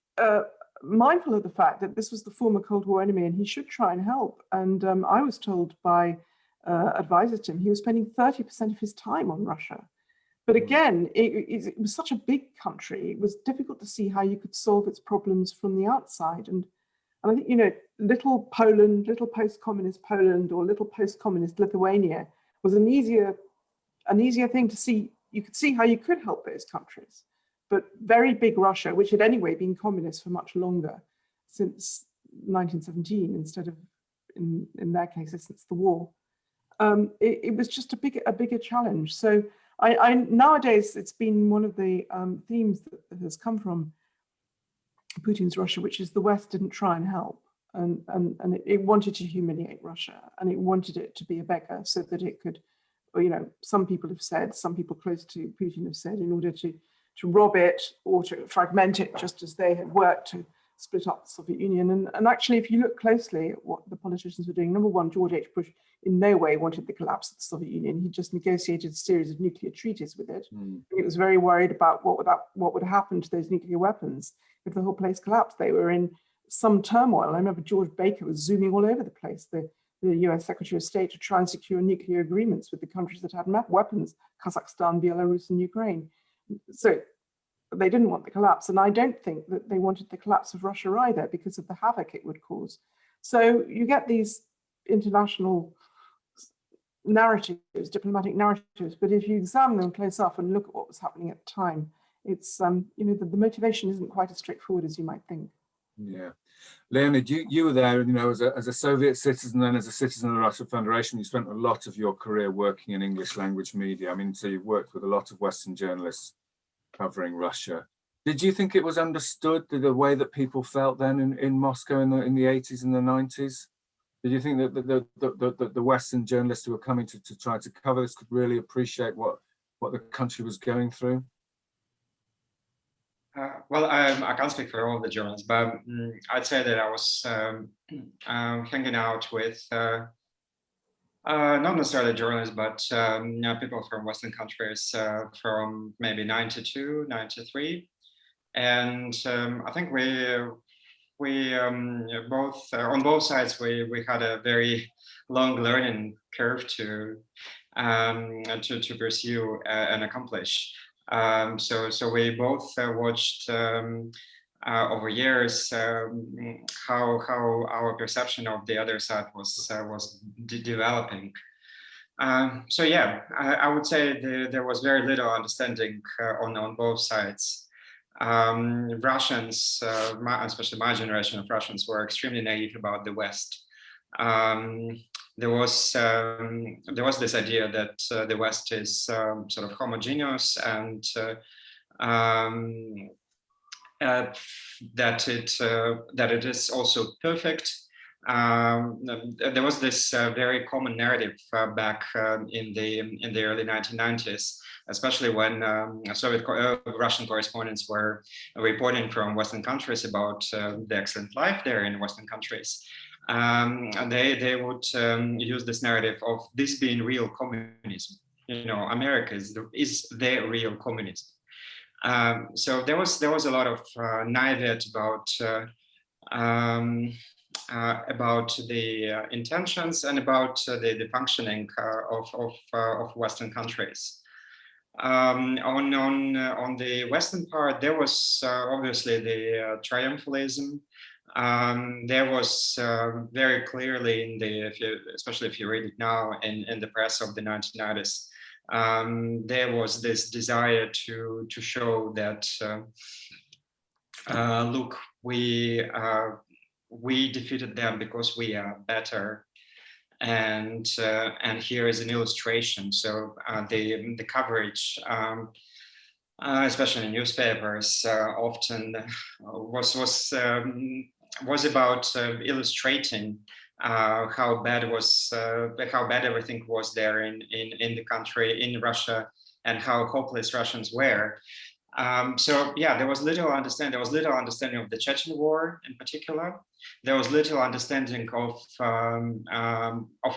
mindful of the fact that this was the former Cold War enemy and he should try and help. And I was told by advisors to him, he was spending 30% of his time on Russia. But again, it was such a big country, it was difficult to see how you could solve its problems from the outside. And I think, you know, little Poland, little post-communist Poland or little post-communist Lithuania was an easier thing to see. You could see how you could help those countries. but very big Russia, which had anyway been communist for much longer, since 1917, instead of, in their case, since the war. It was just a bigger challenge. So I nowadays, it's been one of the themes that has come from Putin's Russia, which is the West didn't try and help. And it wanted to humiliate Russia, and it wanted it to be a beggar so that it could, you know, some people have said, some people close to Putin have said, in order to rob it or to fragment it, just as they had worked to split up the Soviet Union. And actually, if you look closely at what the politicians were doing, number one, George H. Bush in no way wanted the collapse of the Soviet Union. He just negotiated a series of nuclear treaties with it. He was very worried about what would happen to those nuclear weapons if the whole place collapsed. They were in some turmoil. I remember George Baker was zooming all over the place, the US Secretary of State, to try and secure nuclear agreements with the countries that had weapons, Kazakhstan, Belarus, and Ukraine. So they didn't want the collapse. And I don't think that they wanted the collapse of Russia either, because of the havoc it would cause. So you get these international narratives, diplomatic narratives, but if you examine them close up and look at what was happening at the time, it's, you know, the motivation isn't quite as straightforward as you might think. Yeah. Leonid, you were there, you know, as a Soviet citizen and as a citizen of the Russian Federation. You spent a lot of your career working in English language media. I mean, so you've worked with a lot of Western journalists covering Russia. Did you think it was understood the way that people felt then in Moscow in the 80s and the 90s? Did you think that the Western journalists who were coming to try to cover this could really appreciate what the country was going through? Well, I can't speak for all the journalists, but I'd say that I was hanging out with not necessarily journalists, but you know, people from Western countries from maybe 92, 93. And I think we both, on both sides, we had a very long learning curve to pursue and accomplish. So we both watched over years how our perception of the other side was developing. So yeah, I would say there was very little understanding on both sides. Russians, especially my generation of Russians, were extremely naive about the West. There was this idea that the West is sort of homogeneous and that it is also perfect. There was this very common narrative back in the early 1990s, especially when Russian correspondents were reporting from Western countries about the excellent life there in Western countries. And they would use this narrative of this being real communism. You know, America is the real communism. So there was a lot of naivete about the intentions and about the functioning of Western countries. On the Western part, there was obviously the triumphalism. There was very clearly especially if you read it now in the press of the 1990s, there was this desire to show that look, we defeated them because we are better, and here is an illustration. So the coverage, especially in newspapers, often was about illustrating how bad everything was there in the country, in Russia, and how hopeless Russians were. So yeah, there was little understanding. There was little understanding of the Chechen War in particular. There was little understanding of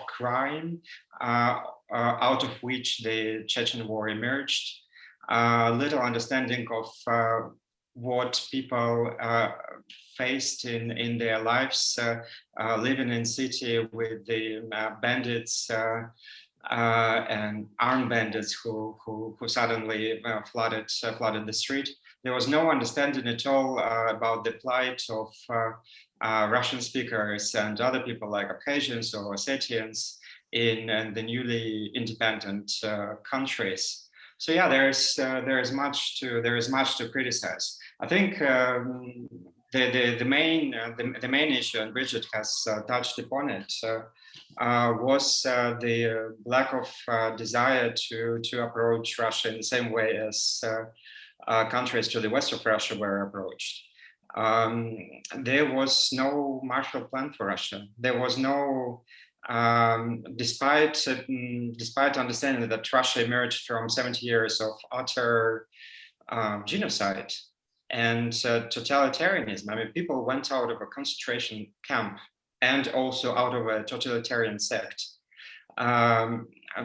crime, out of which the Chechen War emerged. Little understanding of what people faced in their lives, living in city with the bandits and armed bandits who suddenly flooded the street. There was no understanding at all about the plight of Russian speakers and other people like Abkhazians or Ossetians in the newly independent countries. So yeah, there is much to criticize. I think the main issue, and Bridget has touched upon it, was the lack of desire to approach Russia in the same way as countries to the west of Russia were approached. There was no Marshall Plan for Russia. There was no, despite understanding that Russia emerged from 70 years of utter genocide and totalitarianism. I mean, people went out of a concentration camp and also out of a totalitarian sect.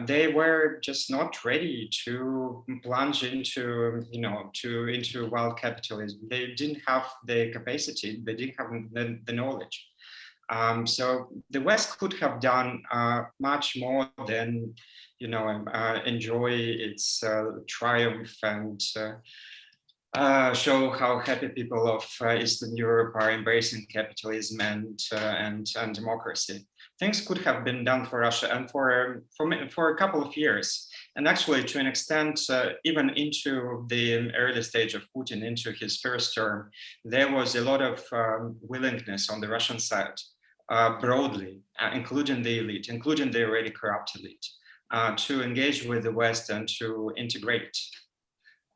They were just not ready to plunge into, into wild capitalism. They didn't have the capacity. They didn't have the knowledge. So the West could have done much more than, enjoy its triumph and show how happy people of Eastern Europe are embracing capitalism and democracy. Things could have been done for Russia and for a couple of years. And actually, to an extent, even into the early stage of Putin, into his first term, there was a lot of willingness on the Russian side, broadly, including the elite, including the already corrupt elite, to engage with the West and to integrate.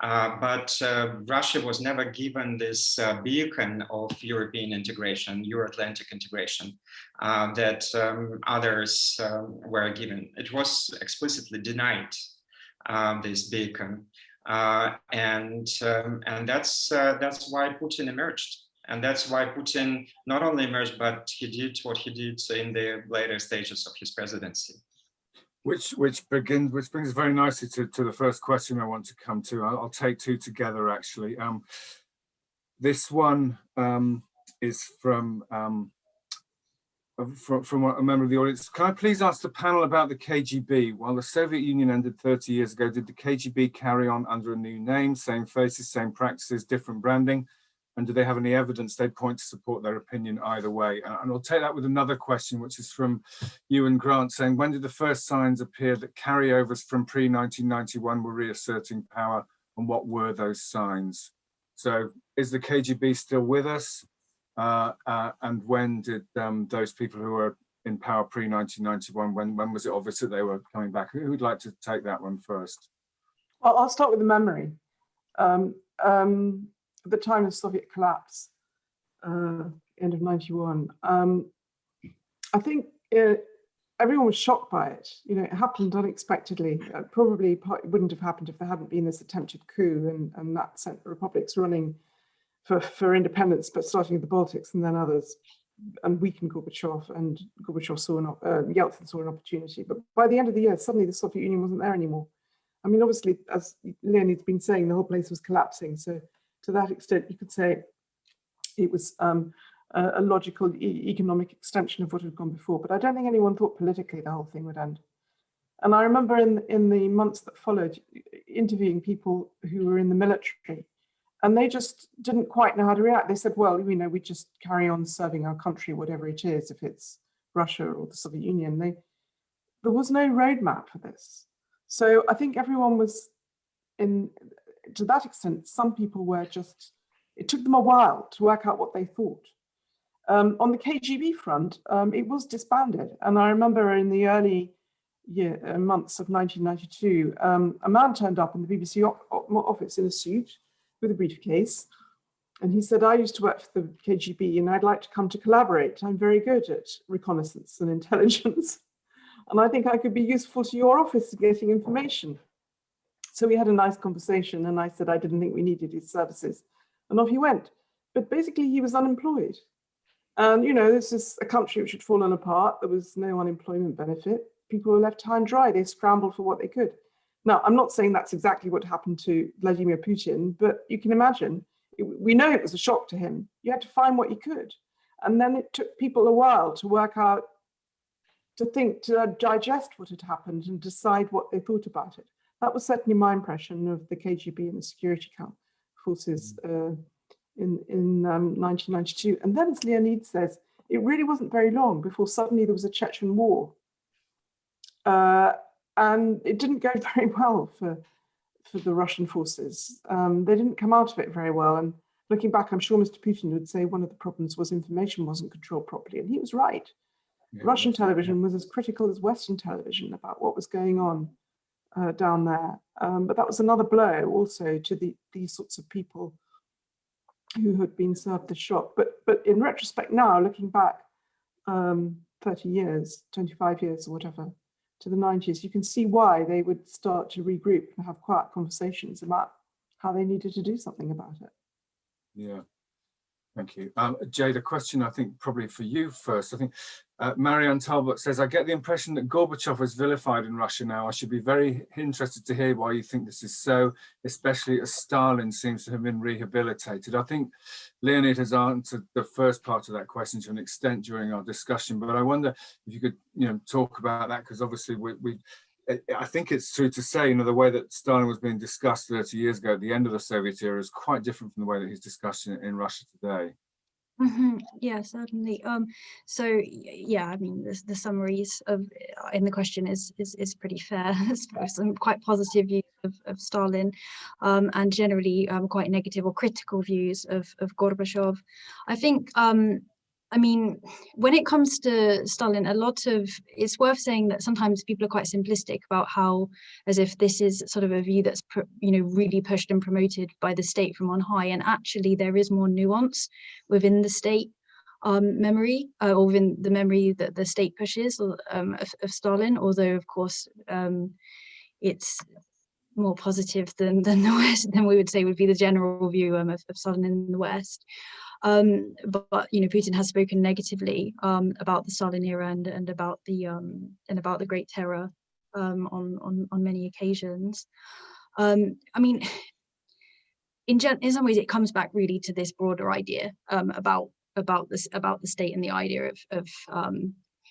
But Russia was never given this beacon of European integration, Euro-Atlantic integration that others were given. It was explicitly denied, this beacon, and that's why Putin emerged, and that's why Putin not only emerged, but he did what he did in the later stages of his presidency. Which brings us very nicely to the first question I want to come to. I'll take two together, actually. This one is from a member of the audience. Can I please ask the panel about the KGB? While the Soviet Union ended 30 years ago, did the KGB carry on under a new name, same faces, same practices, different branding? And do they have any evidence they'd point to support their opinion either way? And I'll take that with another question, which is from Ewan Grant, saying, when did the first signs appear that carryovers from pre-1991 were reasserting power, and what were those signs? So is the KGB still with us? And when did those people who were in power pre-1991, when was it obvious that they were coming back? Who would like to take that one first? Well, I'll start with the memory. At the time of Soviet collapse, end of 91, I think everyone was shocked by it. It happened unexpectedly. Probably it wouldn't have happened if there hadn't been this attempted coup, and that sent the republics running for independence, but starting with the Baltics and then others, and weakened Gorbachev. And Gorbachev Yeltsin saw an opportunity. But by the end of the year, suddenly the Soviet Union wasn't there anymore. I mean, obviously, as Leonid's been saying, the whole place was collapsing. So to that extent, you could say it was a logical economic extension of what had gone before. But I don't think anyone thought politically the whole thing would end. And I remember in the months that followed, interviewing people who were in the military, and they just didn't quite know how to react. They said, well, we just carry on serving our country, whatever it is, if it's Russia or the Soviet Union. There was no roadmap for this. So I think everyone was to that extent, some people were it took them a while to work out what they thought. On the KGB front, it was disbanded. And I remember in the early months of 1992, a man turned up in the BBC office in a suit with a briefcase. And he said, I used to work for the KGB and I'd like to come to collaborate. I'm very good at reconnaissance and intelligence. And I think I could be useful to your office getting information. So we had a nice conversation and I said I didn't think we needed his services. And off he went. But basically he was unemployed. And this is a country which had fallen apart. There was no unemployment benefit. People were left high and dry. They scrambled for what they could. Now, I'm not saying that's exactly what happened to Vladimir Putin, but you can imagine, we know it was a shock to him. You had to find what you could. And then it took people a while to work out, to digest what had happened and decide what they thought about it. That was certainly my impression of the KGB and the security forces in 1992. And then, as Leonid says, it really wasn't very long before suddenly there was a Chechen war. And it didn't go very well for the Russian forces. They didn't come out of it very well. And looking back, I'm sure Mr. Putin would say one of the problems was information wasn't controlled properly. And he was right. Yeah. Russian television was as critical as Western television about what was going on down there. But that was another blow also to these sorts of people who had been served the shock. But in retrospect now, looking back 30 years, 25 years or whatever, to the 90s, you can see why they would start to regroup and have quiet conversations about how they needed to do something about it. Yeah, thank you. Jade, a question I think probably for you first. I think Marianne Talbot says, I get the impression that Gorbachev is vilified in Russia now. I should be very interested to hear why you think this is so, especially as Stalin seems to have been rehabilitated. I think Leonid has answered the first part of that question to an extent during our discussion, but I wonder if you could, talk about that, because obviously I think it's true to say, the way that Stalin was being discussed 30 years ago at the end of the Soviet era is quite different from the way that he's discussed in Russia today. Yeah, certainly. So yeah, I mean, the summaries in the question is pretty fair. Some quite positive views of Stalin, and generally quite negative or critical views of Gorbachev. I think. I mean, when it comes to Stalin, it's worth saying that sometimes people are quite simplistic about how, as if this is sort of a view that's, really pushed and promoted by the state from on high. And actually there is more nuance within the state memory, or within the memory that the state pushes of Stalin, although of course it's more positive than the West, than we would say would be the general view of Stalin in the West. But Putin has spoken negatively about the Stalin era and about the Great Terror on many occasions. I mean, in some ways, it comes back really to this broader idea about the state, and the idea of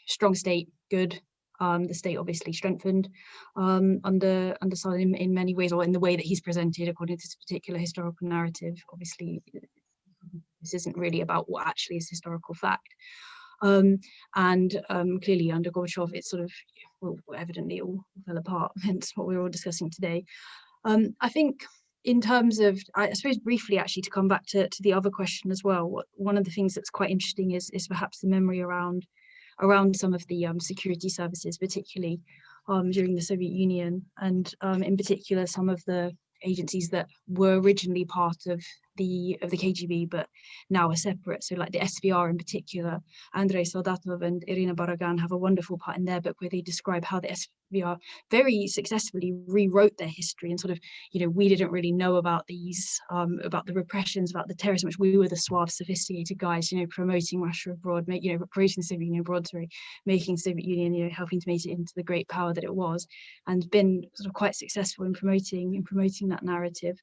strong state, good. The state obviously strengthened under Stalin in many ways, or in the way that he's presented according to this particular historical narrative. Obviously, this isn't really about what actually is historical fact. And clearly under Gorbachev, it's sort of, evidently all fell apart, hence what we're all discussing today. I think in terms of, I suppose briefly actually to come back to the other question as well, one of the things that's quite interesting is perhaps the memory around some of the security services, particularly during the Soviet Union, and in particular some of the agencies that were originally part of the KGB but now are separate. So like the SVR in particular, Andrei Soldatov and Irina Baragan have a wonderful part in their book where they describe how the SVR very successfully rewrote their history, and sort of, we didn't really know about these, about the repressions, about the terrorism, which we were the suave, sophisticated guys, promoting Russia abroad, promoting the Soviet Union abroad, making the Soviet Union, helping to make it into the great power that it was, and been sort of quite successful in promoting that narrative.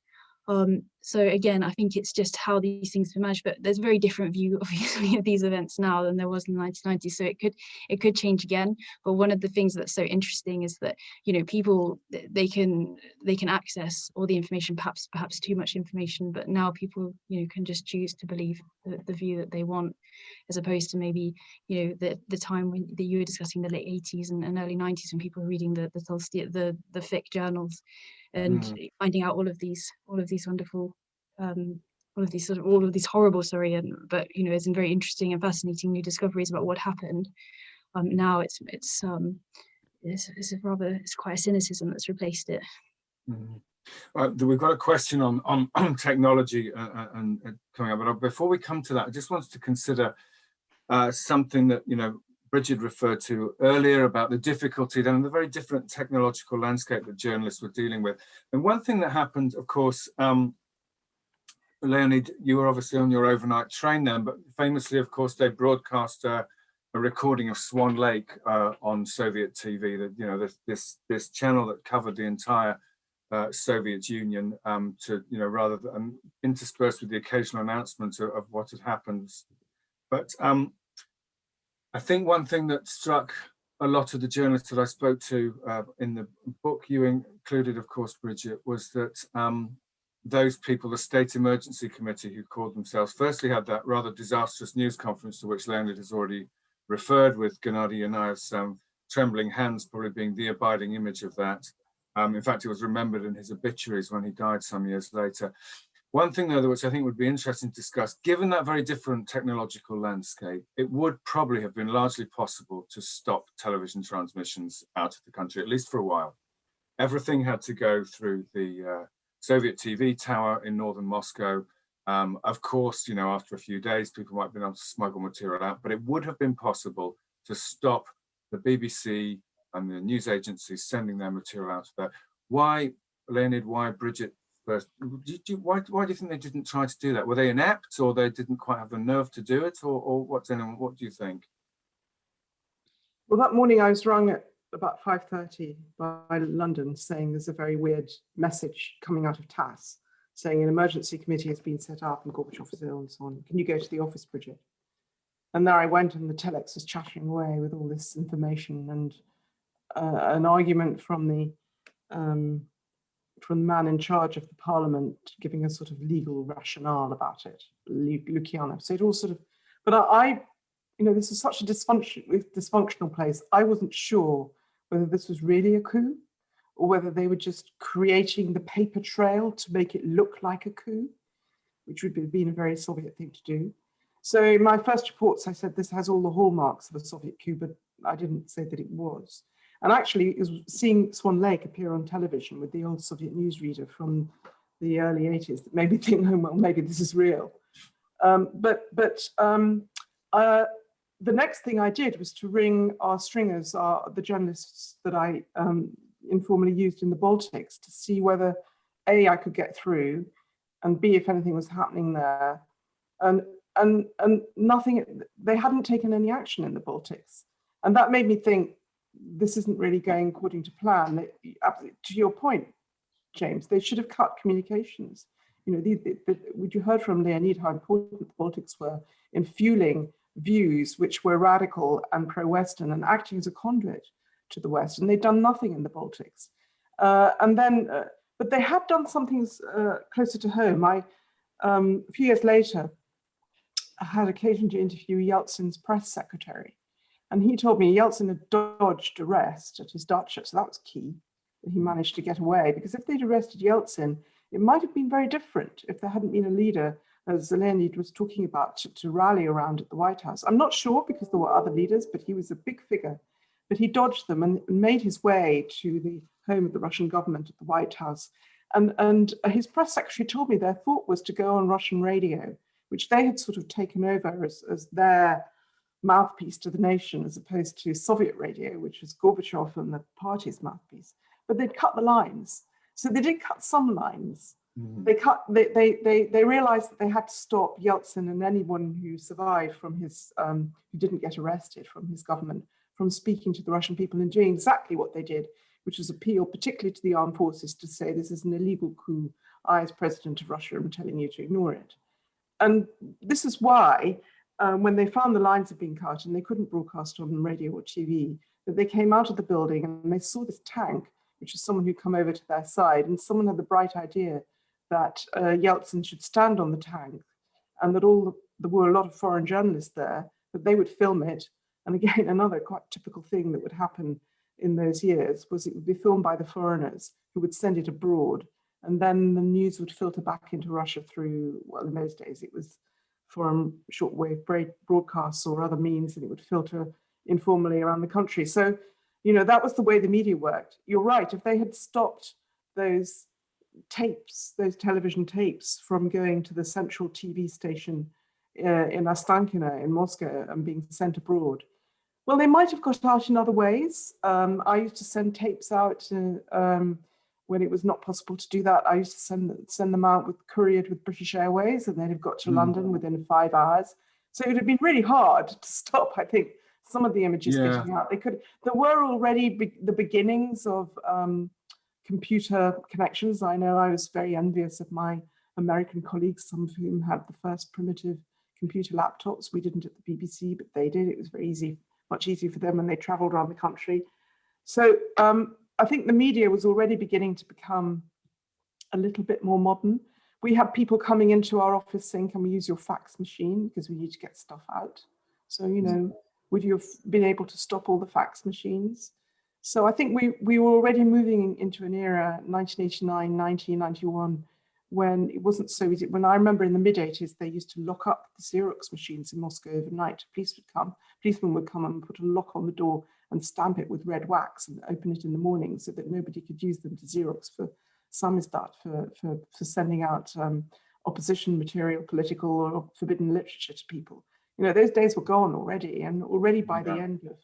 So again, I think it's just how these things have emerged, but there's a very different view obviously of these events now than there was in the 1990s, so it could change again. But one of the things that's so interesting is that people, they can access all the information, perhaps too much information, but now people can just choose to believe the view that they want, as opposed to maybe the time when you were discussing the late 80s and early 90s, when people were reading the fic journals and finding out all of these wonderful all of these horrible but it's very interesting and fascinating new discoveries about what happened. Now it's quite a cynicism that's replaced it. We've got a question on technology and coming up, but before we come to that, I just wanted to consider something that Bridget referred to earlier about the difficulty and the very different technological landscape that journalists were dealing with. And one thing that happened, of course, Leonid, you were obviously on your overnight train then, but famously, of course, they broadcast a recording of Swan Lake on Soviet TV. That this channel that covered the entire Soviet Union, to rather than interspersed with the occasional announcement of what had happened. But I think one thing that struck a lot of the journalists that I spoke to in the book you included, of course, Bridget, was that those people, the State Emergency Committee, who called themselves, firstly had that rather disastrous news conference to which Leonid has already referred, with Gennady Yanayev's trembling hands probably being the abiding image of that. In fact, it was remembered in his obituaries when he died some years later. One thing, though, which I think would be interesting to discuss, given that very different technological landscape, it would probably have been largely possible to stop television transmissions out of the country, at least for a while. Everything had to go through the Soviet TV tower in northern Moscow. Of course, after a few days, people might have been able to smuggle material out, but it would have been possible to stop the BBC and the news agencies sending their material out of there. Why, Leonid, why Bridget first? Why do you think they didn't try to do that? Were they inept, or they didn't quite have the nerve to do it, or what do you think? Well, that morning I was rung at about 5:30 by London saying there's a very weird message coming out of TASS saying an emergency committee has been set up and Gorbachev is ill and so on. Can you go to the office, Bridget? And there I went, and the telex was chattering away with all this information, and an argument from the man in charge of the parliament giving a sort of legal rationale about it, Lukianov. So it all sort of, but I this is such a dysfunctional place. I wasn't sure whether this was really a coup or whether they were just creating the paper trail to make it look like a coup, which would have been a very Soviet thing to do. So in my first reports, I said this has all the hallmarks of a Soviet coup, but I didn't say that it was. And actually, it was seeing Swan Lake appear on television with the old Soviet newsreader from the early 80s that made me think, oh, well, maybe this is real. The next thing I did was to ring our stringers, the journalists that I informally used in the Baltics, to see whether A, I could get through, and B, if anything was happening there. And nothing, they hadn't taken any action in the Baltics. And that made me think, this isn't really going according to plan. To your point, James, they should have cut communications. You heard from Leonid how important the Baltics were in fueling views which were radical and pro-Western and acting as a conduit to the West, and they'd done nothing in the Baltics. But they had done something closer to home. A few years later, I had occasion to interview Yeltsin's press secretary, and he told me Yeltsin had dodged arrest at his dacha, so that was key, that he managed to get away, because if they'd arrested Yeltsin, it might have been very different if there hadn't been a leader, as Leonid was talking about, to rally around at the White House. I'm not sure, because there were other leaders, but he was a big figure. But he dodged them and made his way to the home of the Russian government at the White House. And his press secretary told me their thought was to go on Russian radio, which they had sort of taken over as their mouthpiece to the nation, as opposed to Soviet radio, which was Gorbachev and the party's mouthpiece. But they'd cut the lines. So they did cut some lines. Mm-hmm. They realized that they had to stop Yeltsin and anyone who survived from his, who didn't get arrested from his government, from speaking to the Russian people and doing exactly what they did, which was appeal particularly to the armed forces to say, this is an illegal coup. I, as president of Russia, am telling you to ignore it. And this is why, when they found the lines had been cut and they couldn't broadcast on radio or TV, that they came out of the building and they saw this tank, which was someone who'd come over to their side, and someone had the bright idea that Yeltsin should stand on the tank, and that there were a lot of foreign journalists there, that they would film it. And again, another quite typical thing that would happen in those years was it would be filmed by the foreigners who would send it abroad, and then the news would filter back into Russia through, well, in those days it was foreign shortwave broadcasts or other means, and it would filter informally around the country. So, that was the way the media worked. You're right, if they had stopped those tapes, those television tapes, from going to the central TV station in Ostankino in Moscow and being sent abroad, well, they might have got out in other ways. I used to send tapes out when it was not possible to do that. I used to send them out couriered with British Airways, and they'd have got to London within 5 hours. So it would have been really hard to stop, I think, some of the images getting out. There were already the beginnings of computer connections. I know I was very envious of my American colleagues, some of whom had the first primitive computer laptops. We didn't at the BBC, but they did. It was very easy, much easier for them when they traveled around the country. So I think the media was already beginning to become a little bit more modern. We had people coming into our office saying, can we use your fax machine? Because we need to get stuff out. So, would you have been able to stop all the fax machines? So I think we were already moving into an era, 1989, 1991, when it wasn't so easy. When I remember in the mid-80s, they used to lock up the Xerox machines in Moscow overnight. Policemen would come and put a lock on the door and stamp it with red wax and open it in the morning so that nobody could use them to Xerox for samizdat, for sending out opposition material, political or forbidden literature to people. You know, those days were gone already, and already by the end of,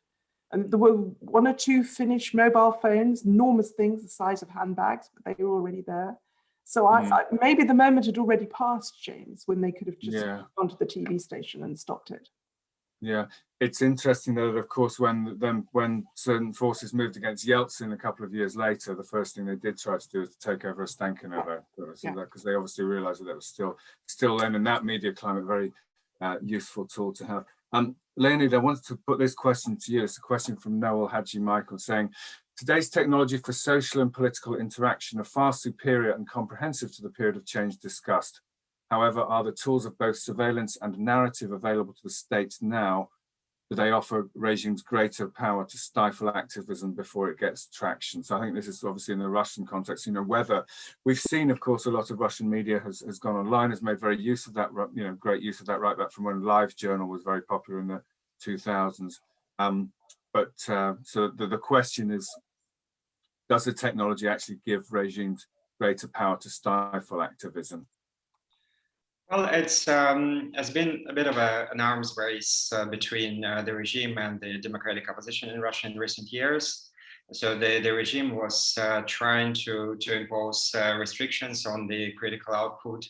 and there were one or two Finnish mobile phones, enormous things the size of handbags, but they were already there. So I maybe the moment had already passed, James, when they could have just gone to the TV station and stopped it. Yeah, it's interesting though that of course when certain forces moved against Yeltsin a couple of years later, the first thing they did try to do was to take over Ostankinovo, because they obviously realized that it was still then in that media climate very useful tool to have. Leonid, I wanted to put this question to you. It's a question from Noel Hadji Michael saying, today's technology for social and political interaction are far superior and comprehensive to the period of change discussed. However, are the tools of both surveillance and narrative available to the state now? Do they offer regimes greater power to stifle activism before it gets traction? So I think this is obviously in the Russian context, you know, whether we've seen, of course, a lot of Russian media has gone online, has made very use of that, you know, great use of that right back from when LiveJournal was very popular in the 2000s. So the question is, does the technology actually give regimes greater power to stifle activism? Well, it's been a bit of an arms race between the regime and the democratic opposition in Russia in recent years. So the regime was trying to impose restrictions on the critical output,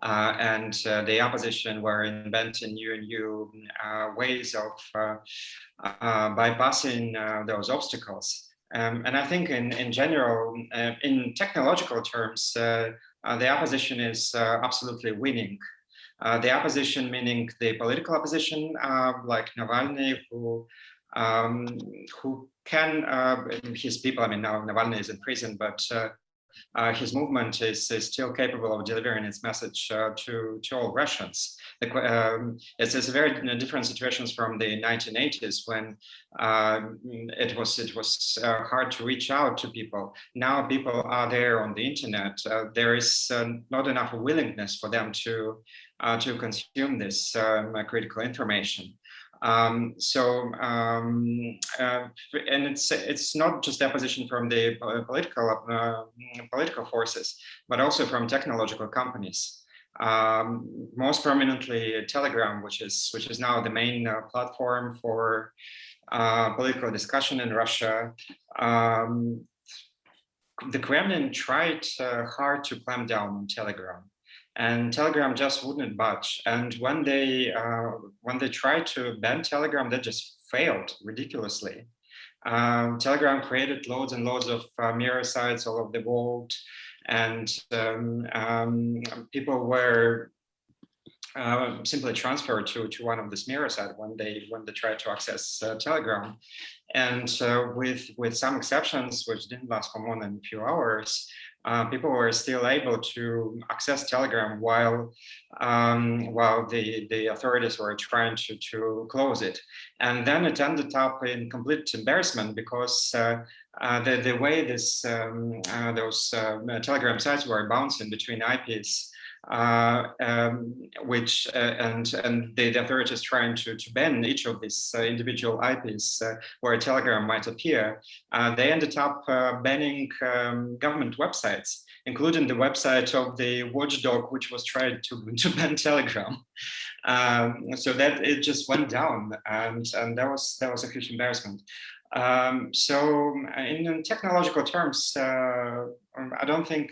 and the opposition were inventing new ways of bypassing those obstacles. And I think in general, in technological terms, the opposition is absolutely winning. The opposition, meaning the political opposition, like Navalny, who can, his people, I mean, now Navalny is in prison, but his movement is still capable of delivering its message to all Russians. It's a very different situations from the 1980s when it was hard to reach out to people. Now people are there on the internet. There is not enough willingness for them to consume this critical information. And it's not just opposition from the political forces, but also from technological companies. Most prominently Telegram, which is now the main platform for political discussion in Russia. The Kremlin tried hard to clamp down on Telegram, and Telegram just wouldn't budge. And when they tried to ban Telegram, that just failed ridiculously. Telegram created loads and loads of mirror sites all over the world, and people were simply transferred to one of these mirror sites when they tried to access Telegram. And with some exceptions, which didn't last for more than a few hours, people were still able to access Telegram while the authorities were trying to close it. And then it ended up in complete embarrassment because the way those Telegram sites were bouncing between IPs, which and the authorities trying to ban each of these individual IPs where Telegram might appear, they ended up banning government websites, including the website of the watchdog, which was trying to ban Telegram. So that it just went down, and that was a huge embarrassment. So in technological terms, I don't think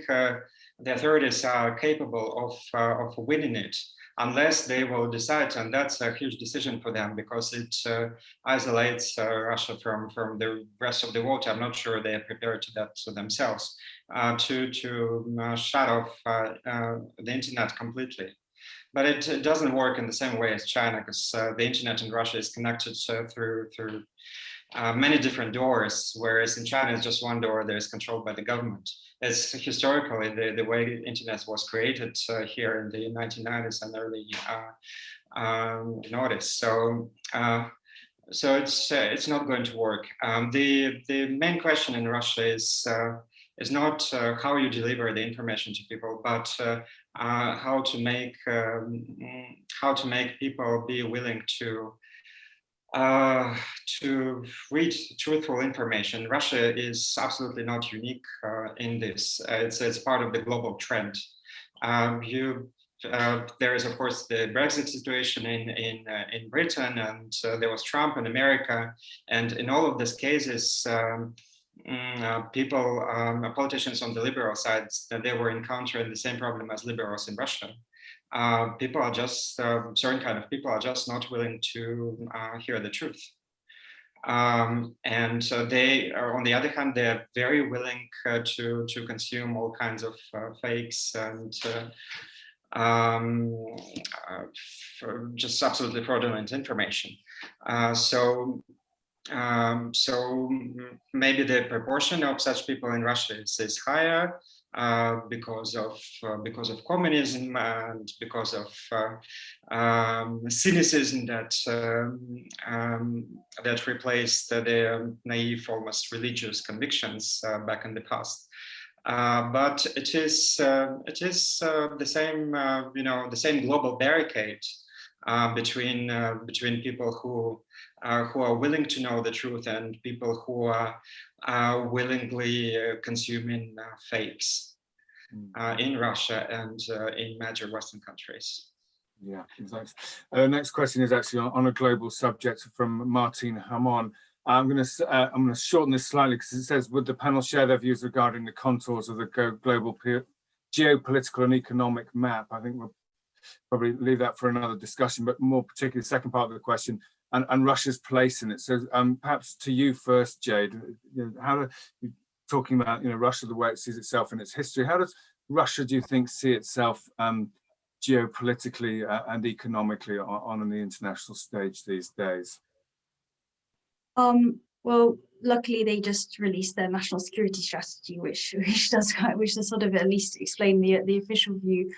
the authorities are capable of winning it unless they will decide, and that's a huge decision for them because it isolates Russia from the rest of the world. I'm not sure they are prepared to that themselves, to shut off the internet completely. But it doesn't work in the same way as China, because the internet in Russia is connected through many different doors, whereas in China it's just one door that is controlled by the government. It's historically the way the internet was created here in the 1990s and early noughties. So So it's not going to work. The main question in Russia is not how you deliver the information to people, but how to make people be willing to read truthful information. Russia is absolutely not unique in this. It's part of the global trend. There is, of course, the Brexit situation in Britain, and there was Trump in America, and in all of these cases, politicians on the liberal side, they were encountering the same problem as liberals in Russia. People are just certain kind of people are just not willing to hear the truth. And so they are, on the other hand, they're very willing to consume all kinds of fakes and just absolutely fraudulent information. So maybe the proportion of such people in Russia is higher because of communism and because of cynicism that replaced their naive, almost religious convictions back in the past. But it is the same, the same global barricade between people who are willing to know the truth and people who are willingly consuming fakes in Russia and in major Western countries. Yeah, exactly. Next question is actually on a global subject from Martin Hamon. I'm going to shorten this slightly because it says, would the panel share their views regarding the contours of the global geopolitical and economic map? I think we'll probably leave that for another discussion, but more particularly the second part of the question and Russia's place in it. So perhaps to you first, Jade, talking about Russia, the way it sees itself in its history, how does Russia, do you think, see itself geopolitically and economically on the international stage these days? Well, luckily they just released their national security strategy, which does sort of at least explain the official view,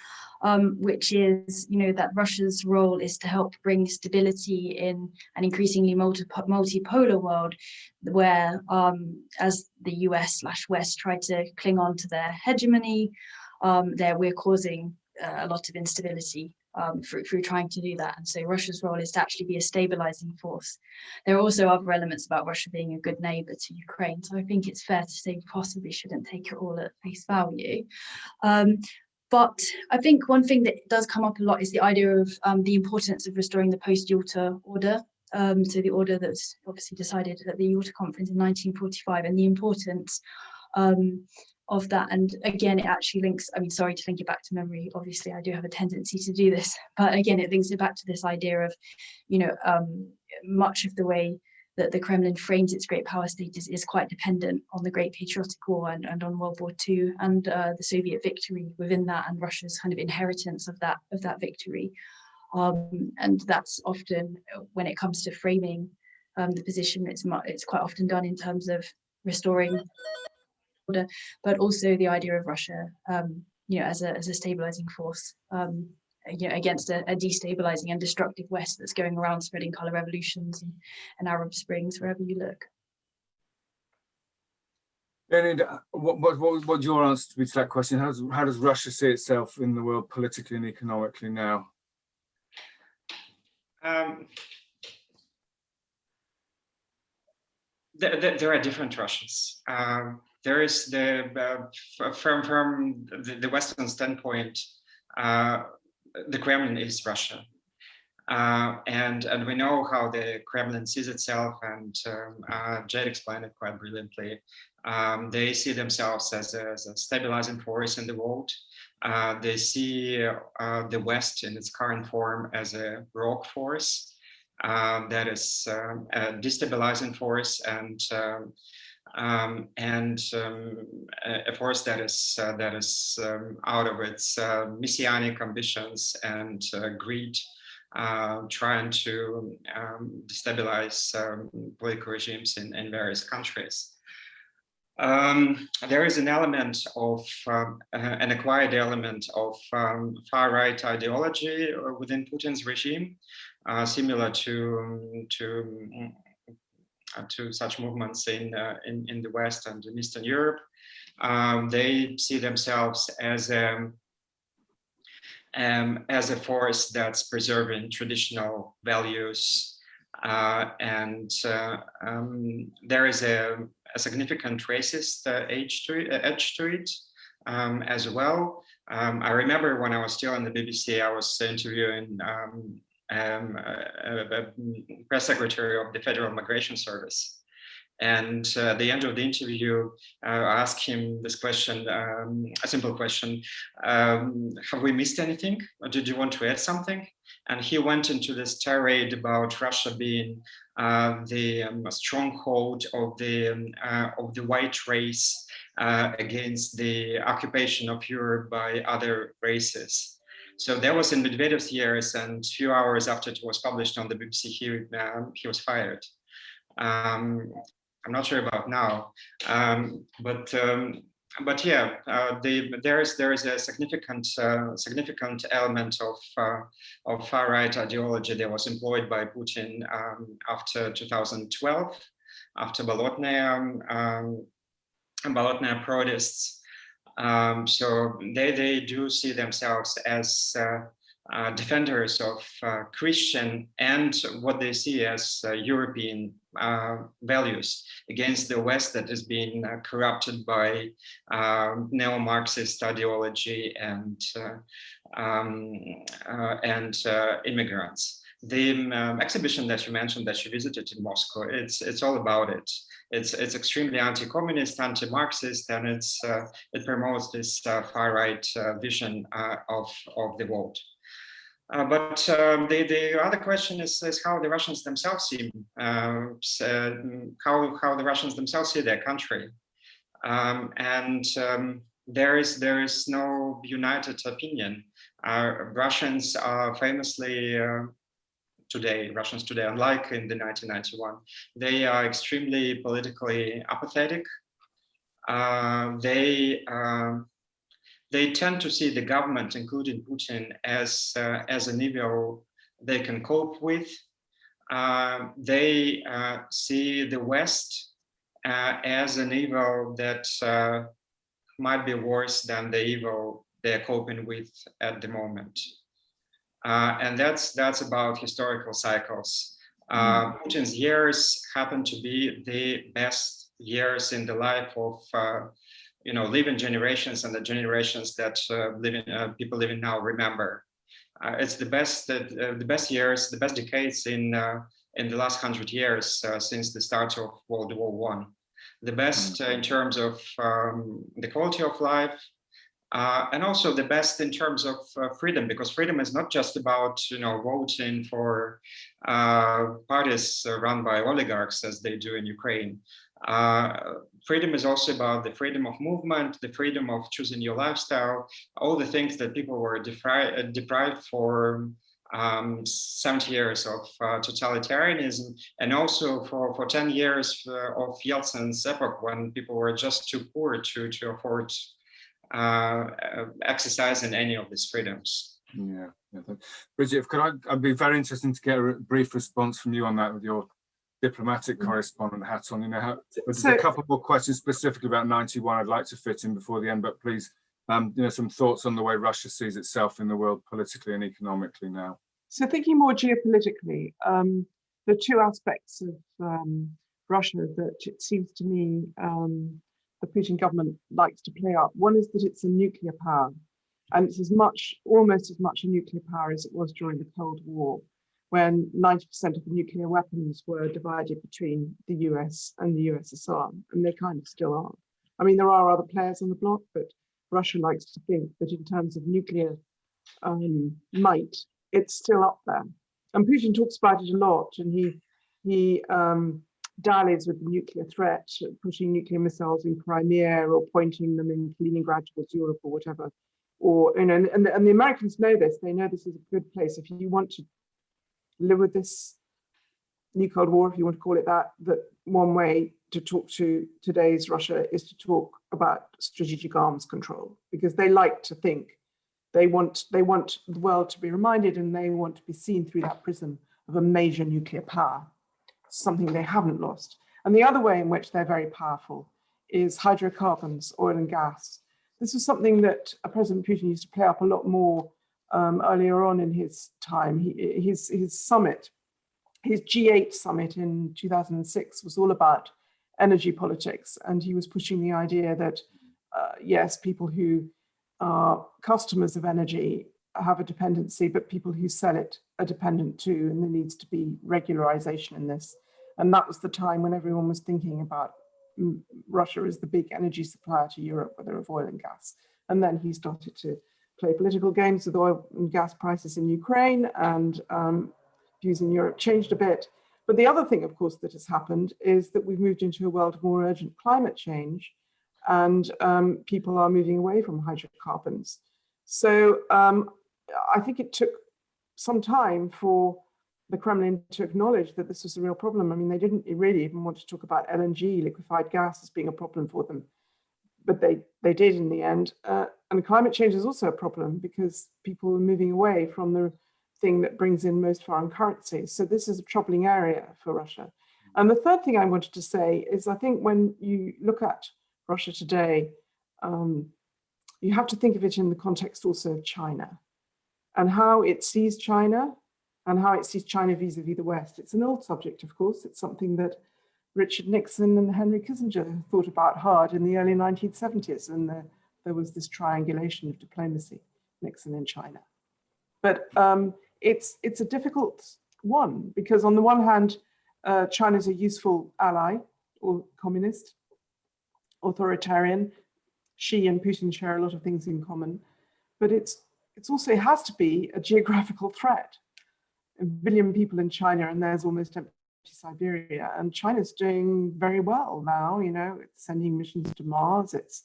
which is that Russia's role is to help bring stability in an increasingly multipolar world, where as the US/West try to cling on to their hegemony, we're causing a lot of instability through trying to do that. And so Russia's role is to actually be a stabilizing force. There are also other elements about Russia being a good neighbor to Ukraine. So I think it's fair to say we possibly shouldn't take it all at face value. But I think one thing that does come up a lot is the idea of the importance of restoring the post-Yalta order. So the order that's obviously decided at the Yalta conference in 1945, and the importance of that. And again, it actually links, sorry to link it back to memory, obviously I do have a tendency to do this, but again, it links it back to this idea of, much of the way that the Kremlin frames its great power status is quite dependent on the Great Patriotic War and on World War II and the Soviet victory within that, and Russia's kind of inheritance of that victory. And that's often, when it comes to framing the position, it's quite often done in terms of restoring order, but also the idea of Russia, as a stabilizing force, against a destabilizing and destructive West that's going around spreading color revolutions and Arab Springs wherever you look. And what's your answer to that question? How does Russia see itself in the world politically and economically now? There are different Russias. There is from the Western standpoint, the Kremlin is Russia, and we know how the Kremlin sees itself, and Jade explained it quite brilliantly. They see themselves as a stabilizing force in the world. They see the West in its current form as a rogue force that is a destabilizing force and a force that is out of its messianic ambitions and greed, trying to destabilize political regimes in various countries. There is an element of an acquired element of far-right ideology within Putin's regime. similar to such movements in the West and in Eastern Europe. They see themselves as a force that's preserving traditional values, and there is a significant racist edge to it as well. I remember when I was still in the BBC, I was interviewing a press secretary of the Federal Migration Service. And at the end of the interview, I asked him this question, a simple question: have we missed anything? Or did you want to add something? And he went into this tirade about Russia being the stronghold of the white race against the occupation of Europe by other races. So that was in Medvedev's years, and a few hours after it was published on the BBC, he was fired. I'm not sure about now, but yeah, there is a significant element of far right ideology that was employed by Putin after 2012, after Bolotnaya protests. So they do see themselves as defenders of Christian and what they see as European values against the West that is being corrupted by neo-Marxist ideology and immigrants. The exhibition that you mentioned that you visited in Moscow, it's all about it. It's extremely anti-communist, anti-Marxist, and it promotes this far-right vision of the world. But the other question is how the Russians themselves see how the Russians themselves see their country, and there is no united opinion. Russians are famously Russians today, unlike in the 1991, they are extremely politically apathetic. They tend to see the government, including Putin, as an evil they can cope with. They see the West as an evil that might be worse than the evil they're coping with at the moment. And that's about historical cycles. Putin's years happen to be the best years in the life of living generations, and the generations that people living now remember. It's the best years, the best decades in the last 100 years since the start of World War I. The best in terms of the quality of life, and also the best in terms of freedom, because freedom is not just about voting for parties run by oligarchs as they do in Ukraine. Freedom is also about the freedom of movement, the freedom of choosing your lifestyle, all the things that people were deprived for 70 years of totalitarianism, and also for 10 years of Yeltsin's epoch, when people were just too poor to afford exercising any of these freedoms. Yeah. Bridget, I'd be very interested to get a brief response from you on that with your diplomatic correspondent hat on. There's a couple more questions specifically about 91 I'd like to fit in before the end, but please, some thoughts on the way Russia sees itself in the world politically and economically now. So thinking more geopolitically, the two aspects of Russia that it seems to me the Putin government likes to play up. One is that it's a nuclear power, and it's almost as much a nuclear power as it was during the Cold War, when 90% of the nuclear weapons were divided between the US and the USSR, and they kind of still are. I mean, there are other players on the block, but Russia likes to think that in terms of nuclear might, it's still up there. And Putin talks about it a lot, and he dallies with the nuclear threat, pushing nuclear missiles in Crimea or pointing them in Kaliningrad towards Europe or whatever. Or and the Americans know this. They know this is a good place if you want to live with this new Cold War, if you want to call it that. That one way to talk to today's Russia is to talk about strategic arms control, because they like to think they want the world to be reminded, and they want to be seen through that prism of a major nuclear power, something they haven't lost. And the other way in which they're very powerful is hydrocarbons, oil and gas. This was something that President Putin used to play up a lot more earlier on in his time. His summit, his G8 summit in 2006 was all about energy politics. And he was pushing the idea that, yes, people who are customers of energy have a dependency, but people who sell it are dependent too, and there needs to be regularization in this. And that was the time when everyone was thinking about Russia as the big energy supplier to Europe, whether of oil and gas. And then he started to play political games with oil and gas prices in Ukraine, and views in Europe changed a bit. But the other thing, of course, that has happened is that we've moved into a world of more urgent climate change, and people are moving away from hydrocarbons. So I think it took some time for the Kremlin to acknowledge that this was a real problem. I mean, they didn't really even want to talk about LNG, liquefied gas, as being a problem for them, but they did in the end. And climate change is also a problem because people are moving away from the thing that brings in most foreign currencies. So this is a troubling area for Russia. And the third thing I wanted to say is, I think when you look at Russia today, you have to think of it in the context also of China and how it sees China and how it sees China vis-a-vis the West. It's an old subject, of course. It's something that Richard Nixon and Henry Kissinger thought about hard in the early 1970s, and there was this triangulation of diplomacy, Nixon in China. But it's a difficult one, because on the one hand, China's a useful ally, or communist, authoritarian. Xi and Putin share a lot of things in common, but it has to be a geographical threat. A billion people in China, and there's almost empty Siberia, and China's doing very well now. You know, it's sending missions to Mars. Its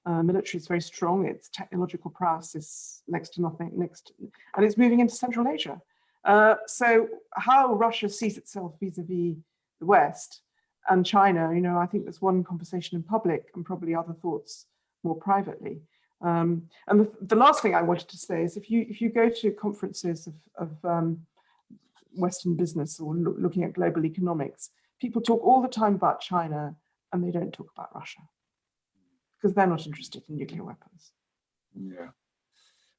military is very strong. Its technological prowess is next to nothing. And it's moving into Central Asia. So how Russia sees itself vis-a-vis the West and China, you know, I think there's one conversation in public and probably other thoughts more privately. And the last thing I wanted to say is, if you go to conferences of Western business or looking at global economics, people talk all the time about China and they don't talk about Russia because they're not interested in nuclear weapons. Yeah.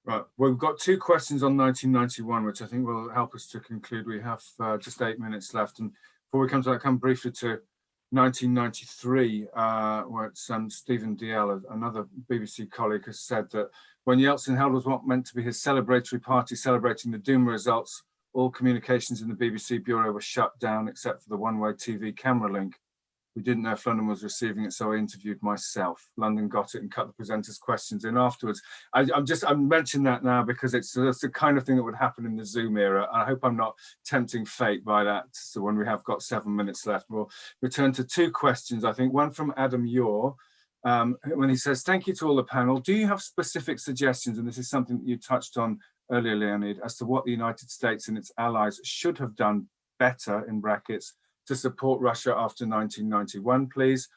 Right. Well, we've got two questions on 1991, which I think will help us to conclude. We have just 8 minutes left. And before we come to that, come briefly to 1993, where it's Stephen Dalziel, another BBC colleague, has said that when Yeltsin held was what meant to be his celebratory party celebrating the Duma results, all communications in the BBC bureau were shut down except for the one-way TV camera link. We didn't know if London was receiving it, so I interviewed myself. London got it and cut the presenter's questions in afterwards. I'm mentioning that now because it's the kind of thing that would happen in the Zoom era. I hope I'm not tempting fate by that. So when we have got 7 minutes left, we'll return to two questions. I think one from Adam Yor, when he says, "Thank you to all the panel. Do you have specific suggestions?" And this is something that you touched on earlier, Leonid, as to what the United States and its allies should have done better, in brackets, to support Russia after 1991, please.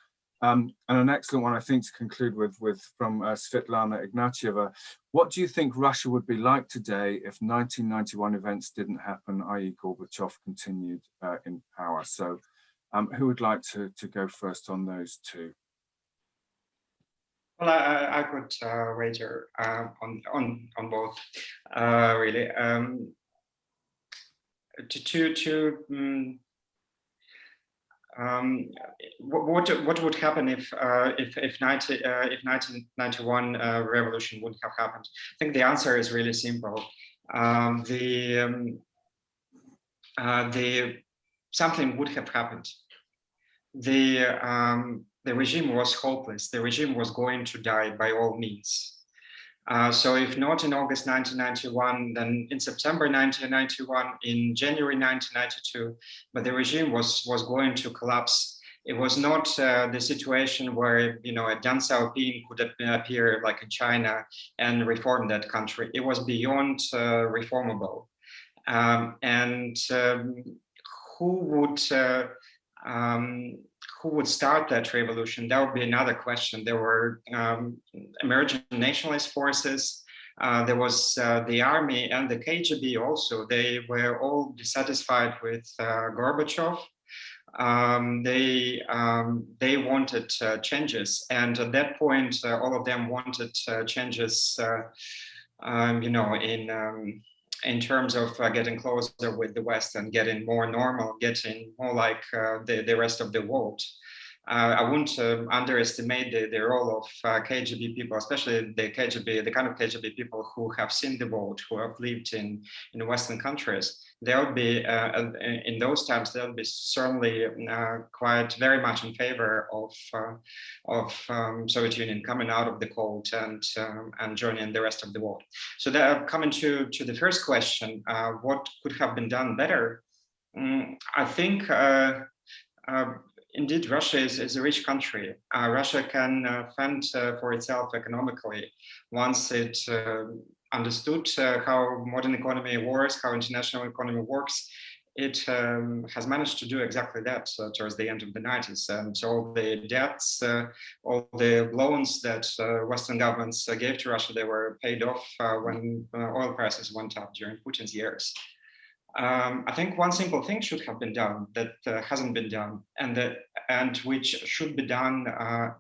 And an excellent one, I think, to conclude with from Svetlana Ignatieva. What do you think Russia would be like today if 1991 events didn't happen, i.e. Gorbachev continued in power? So who would like to go first on those two? Well, I could wager on both, really. What would happen if 1991 revolution wouldn't have happened? I think the answer is really simple. Something would have happened. The regime was hopeless. The regime was going to die by all means. So if not in August 1991, then in September 1991, in January 1992, but the regime was going to collapse. It was not the situation where, you know, a Deng Xiaoping could appear like in China and reform that country. It was beyond reformable. Who would start that revolution? That would be another question. There were emerging nationalist forces. There was the army and the KGB also. They were all dissatisfied with Gorbachev. They wanted changes, and at that point, all of them wanted changes. In terms of getting closer with the West and getting more normal, getting more like the rest of the world. I wouldn't underestimate the role of KGB people, especially the KGB, the kind of KGB people who have seen the world, who have lived in Western countries. There would be, in those times, there would be certainly quite very much in favor of Soviet Union coming out of the cold and joining the rest of the world. So that, coming to the first question, what could have been done better? I think indeed, Russia is a rich country. Russia can fend for itself economically once it understood how modern economy works, how international economy works. It has managed to do exactly that towards the end of the 90s. And so all the debts, all the loans that Western governments gave to Russia, they were paid off when oil prices went up during Putin's years. I think one simple thing should have been done that hasn't been done, and which should be done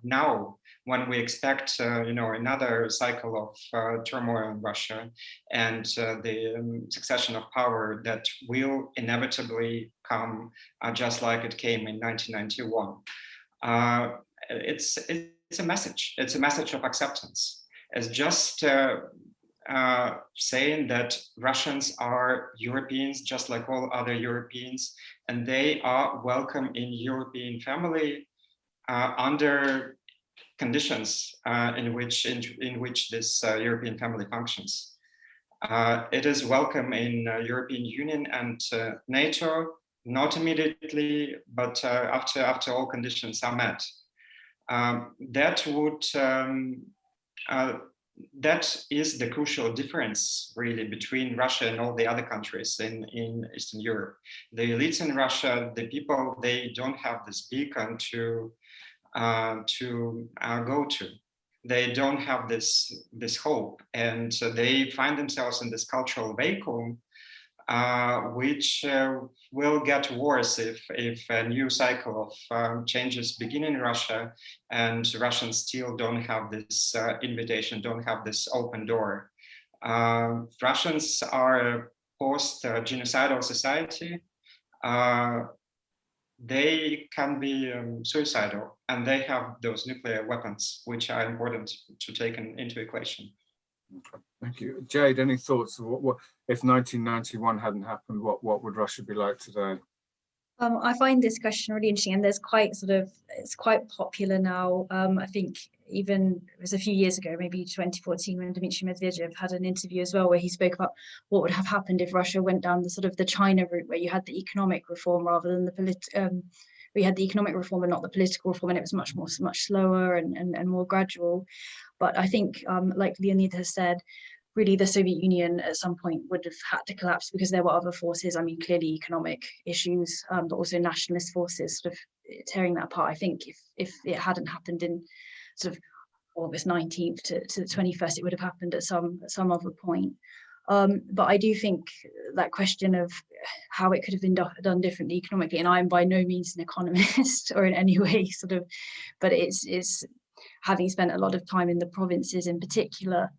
now when we expect another cycle of turmoil in Russia and the succession of power that will inevitably come just like it came in 1991. It's a message. It's a message of acceptance. It's just saying that Russians are Europeans just like all other Europeans, and they are welcome in European family under conditions in which this European family functions. It is welcome in European Union and NATO, not immediately, but after all conditions are met. That is the crucial difference, really, between Russia and all the other countries in Eastern Europe. The elites in Russia, the people, they don't have this beacon to go to. They don't have this hope, and they find themselves in this cultural vacuum, which will get worse if a new cycle of changes begin in Russia, and Russians still don't have this invitation, don't have this open door. Russians are a post-genocidal society. They can be suicidal, and they have those nuclear weapons, which are important to take into equation. Okay. Thank you. Jade, any thoughts of what if 1991 hadn't happened, what would Russia be like today? I find this question really interesting, and there's it's quite popular now. I think even it was a few years ago, maybe 2014, when Dmitry Medvedev had an interview as well, where he spoke about what would have happened if Russia went down the China route, where you had the economic reform rather than the we had the economic reform and not the political reform, and it was much slower and more gradual. But I think, like Leonid has said, really the Soviet Union at some point would have had to collapse because there were other forces. I mean, clearly economic issues, but also nationalist forces sort of tearing that apart. I think if it hadn't happened in sort of August 19th to the 21st, it would have happened at some other point. But I do think that question of how it could have been done differently economically, and I'm by no means an economist or in any way but it's having spent a lot of time in the provinces in particular,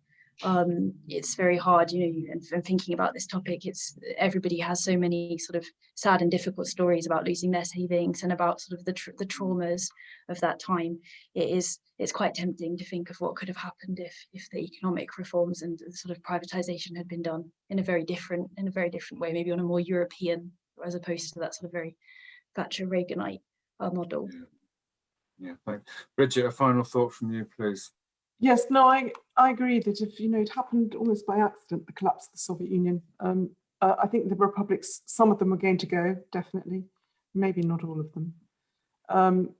it's very hard, and thinking about this topic, everybody has so many sort of sad and difficult stories about losing their savings and about sort of the traumas of that time. It's quite tempting to think of what could have happened if the economic reforms and the sort of privatization had been done in a very different way, maybe on a more European, as opposed to that sort of very Thatcher Reaganite model. Yeah, thanks. Bridget, a final thought from you, please. Yes, no, I agree that if it happened almost by accident, the collapse of the Soviet Union. I think the republics, some of them were going to go, definitely, maybe not all of them.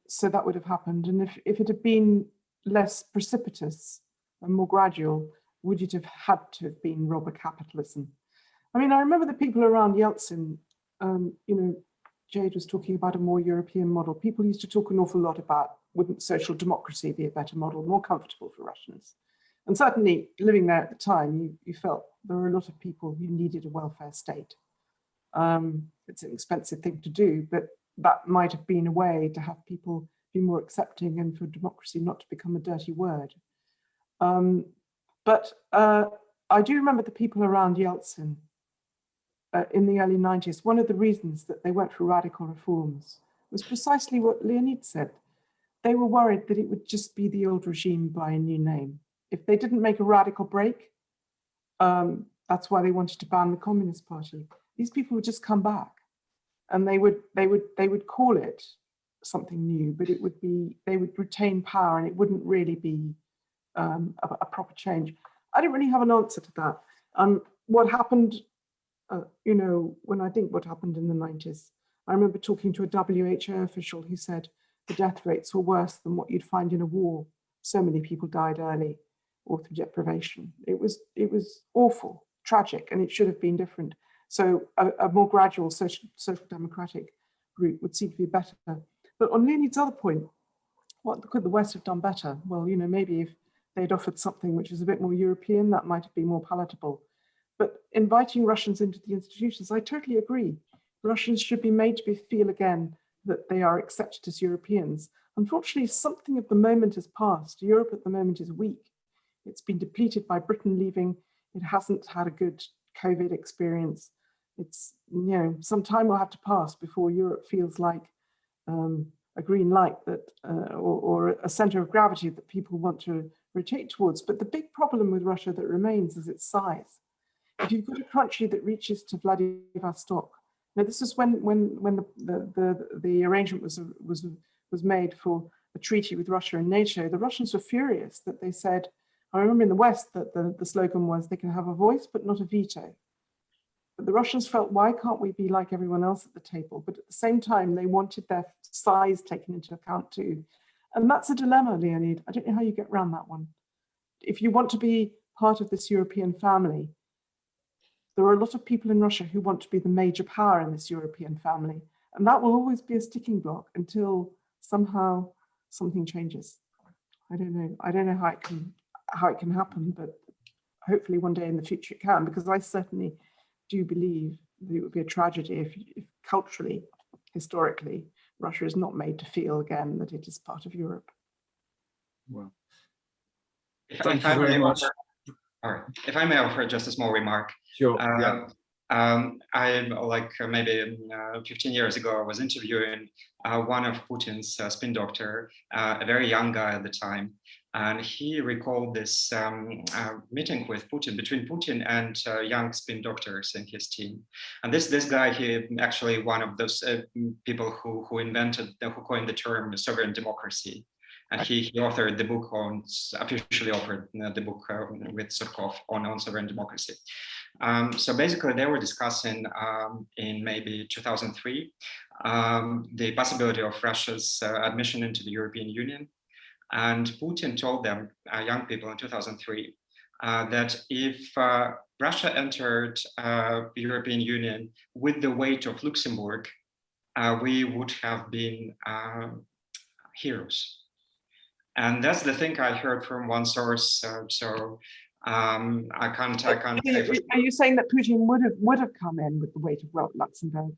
So that would have happened. And if it had been less precipitous and more gradual, would it have had to have been robber capitalism? I mean, I remember the people around Yeltsin, Jade was talking about a more European model. People used to talk an awful lot about, wouldn't social democracy be a better model, more comfortable for Russians? And certainly living there at the time, you felt there were a lot of people who needed a welfare state. It's an expensive thing to do, but that might have been a way to have people be more accepting and for democracy not to become a dirty word. But I do remember the people around Yeltsin in the early 90s. One of the reasons that they went for radical reforms was precisely what Leonid said. They were worried that it would just be the old regime by a new name. If they didn't make a radical break, that's why they wanted to ban the Communist Party. These people would just come back, and they would call it something new, but it would be, they would retain power, and it wouldn't really be a proper change. I don't really have an answer to that. What happened, you know, when I think what happened in the 90s, I remember talking to a WHO official who said the death rates were worse than what you'd find in a war. So many people died early or through deprivation. It was awful, tragic, and it should have been different. So a more gradual social democratic route would seem to be better. But on Leonid's other point, what could the West have done better? Well, you know, maybe if they'd offered something which is a bit more European, that might have been more palatable. But inviting Russians into the institutions, I totally agree. Russians should be made to feel again that they are accepted as Europeans. Unfortunately, something of the moment has passed. Europe at the moment is weak. It's been depleted by Britain leaving. It hasn't had a good COVID experience. It's, you know, some time will have to pass before Europe feels like a green light that, or a center of gravity that people want to rotate towards. But the big problem with Russia that remains is its size. If you've got a country that reaches to Vladivostok, now this is when the arrangement was made for a treaty with Russia and NATO. The Russians were furious that they said, I remember in the West that the slogan was they can have a voice but not a veto. But the Russians felt, why can't we be like everyone else at the table? But at the same time, they wanted their size taken into account too. And that's a dilemma, Leonid. I don't know how you get around that one. If you want to be part of this European family, there are a lot of people in Russia who want to be the major power in this European family. And that will always be a sticking block until somehow something changes. I don't know. I don't know how it can happen, but hopefully one day in the future it can, because I certainly do believe that it would be a tragedy if culturally, historically, Russia is not made to feel again that it is part of Europe. Well, thank you very much. All right. If I may offer just a small remark. Sure. I like maybe 15 years ago, I was interviewing one of Putin's spin doctor, a very young guy at the time, and he recalled this meeting with Putin, between Putin and young spin doctors in his team. And this guy, he actually one of those people who coined the term sovereign democracy. And he authored the book officially authored the book with Surkov on sovereign democracy. So basically they were discussing in maybe 2003, the possibility of Russia's admission into the European Union. And Putin told them, young people in 2003, that if Russia entered the European Union with the weight of Luxembourg, we would have been heroes. And that's the thing I heard from one source. I can't say. Are you saying that Putin would have come in with the weight of Luxembourg?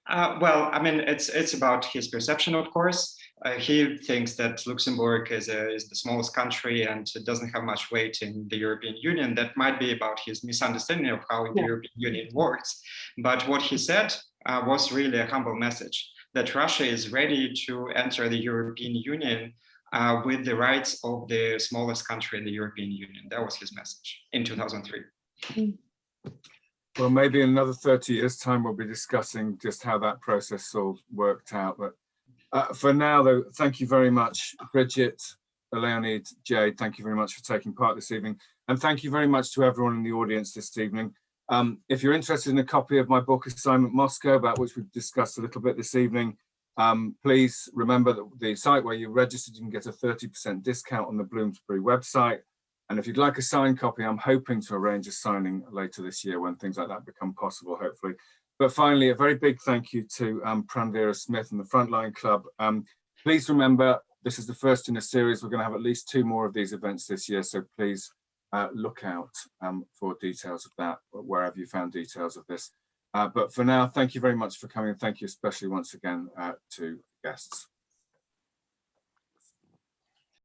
Well, I mean, it's about his perception, of course. He thinks that Luxembourg is the smallest country and it doesn't have much weight in the European Union. That might be about his misunderstanding of how the European Union works. But what he said was really a humble message, that Russia is ready to enter the European Union with the rights of the smallest country in the European Union. That was his message in 2003. Well, maybe in another 30 years' time, we'll be discussing just how that process all worked out. But for now, though, thank you very much, Bridget, Leonid, Jade. Thank you very much for taking part this evening. And thank you very much to everyone in the audience this evening. If you're interested in a copy of my book, Assignment Moscow, about which we've discussed a little bit this evening, please remember that the site where you registered, you can get a 30% discount on the Bloomsbury website. And if you'd like a signed copy, I'm hoping to arrange a signing later this year when things like that become possible, hopefully. But finally, a very big thank you to Pranvira Smith and the Frontline Club. Please remember This is the first in a series. We're going to have at least 2 more of these events this year, so please look out for details of that, wherever you found details of this. But for now, thank you very much for coming, and thank you especially once again to guests.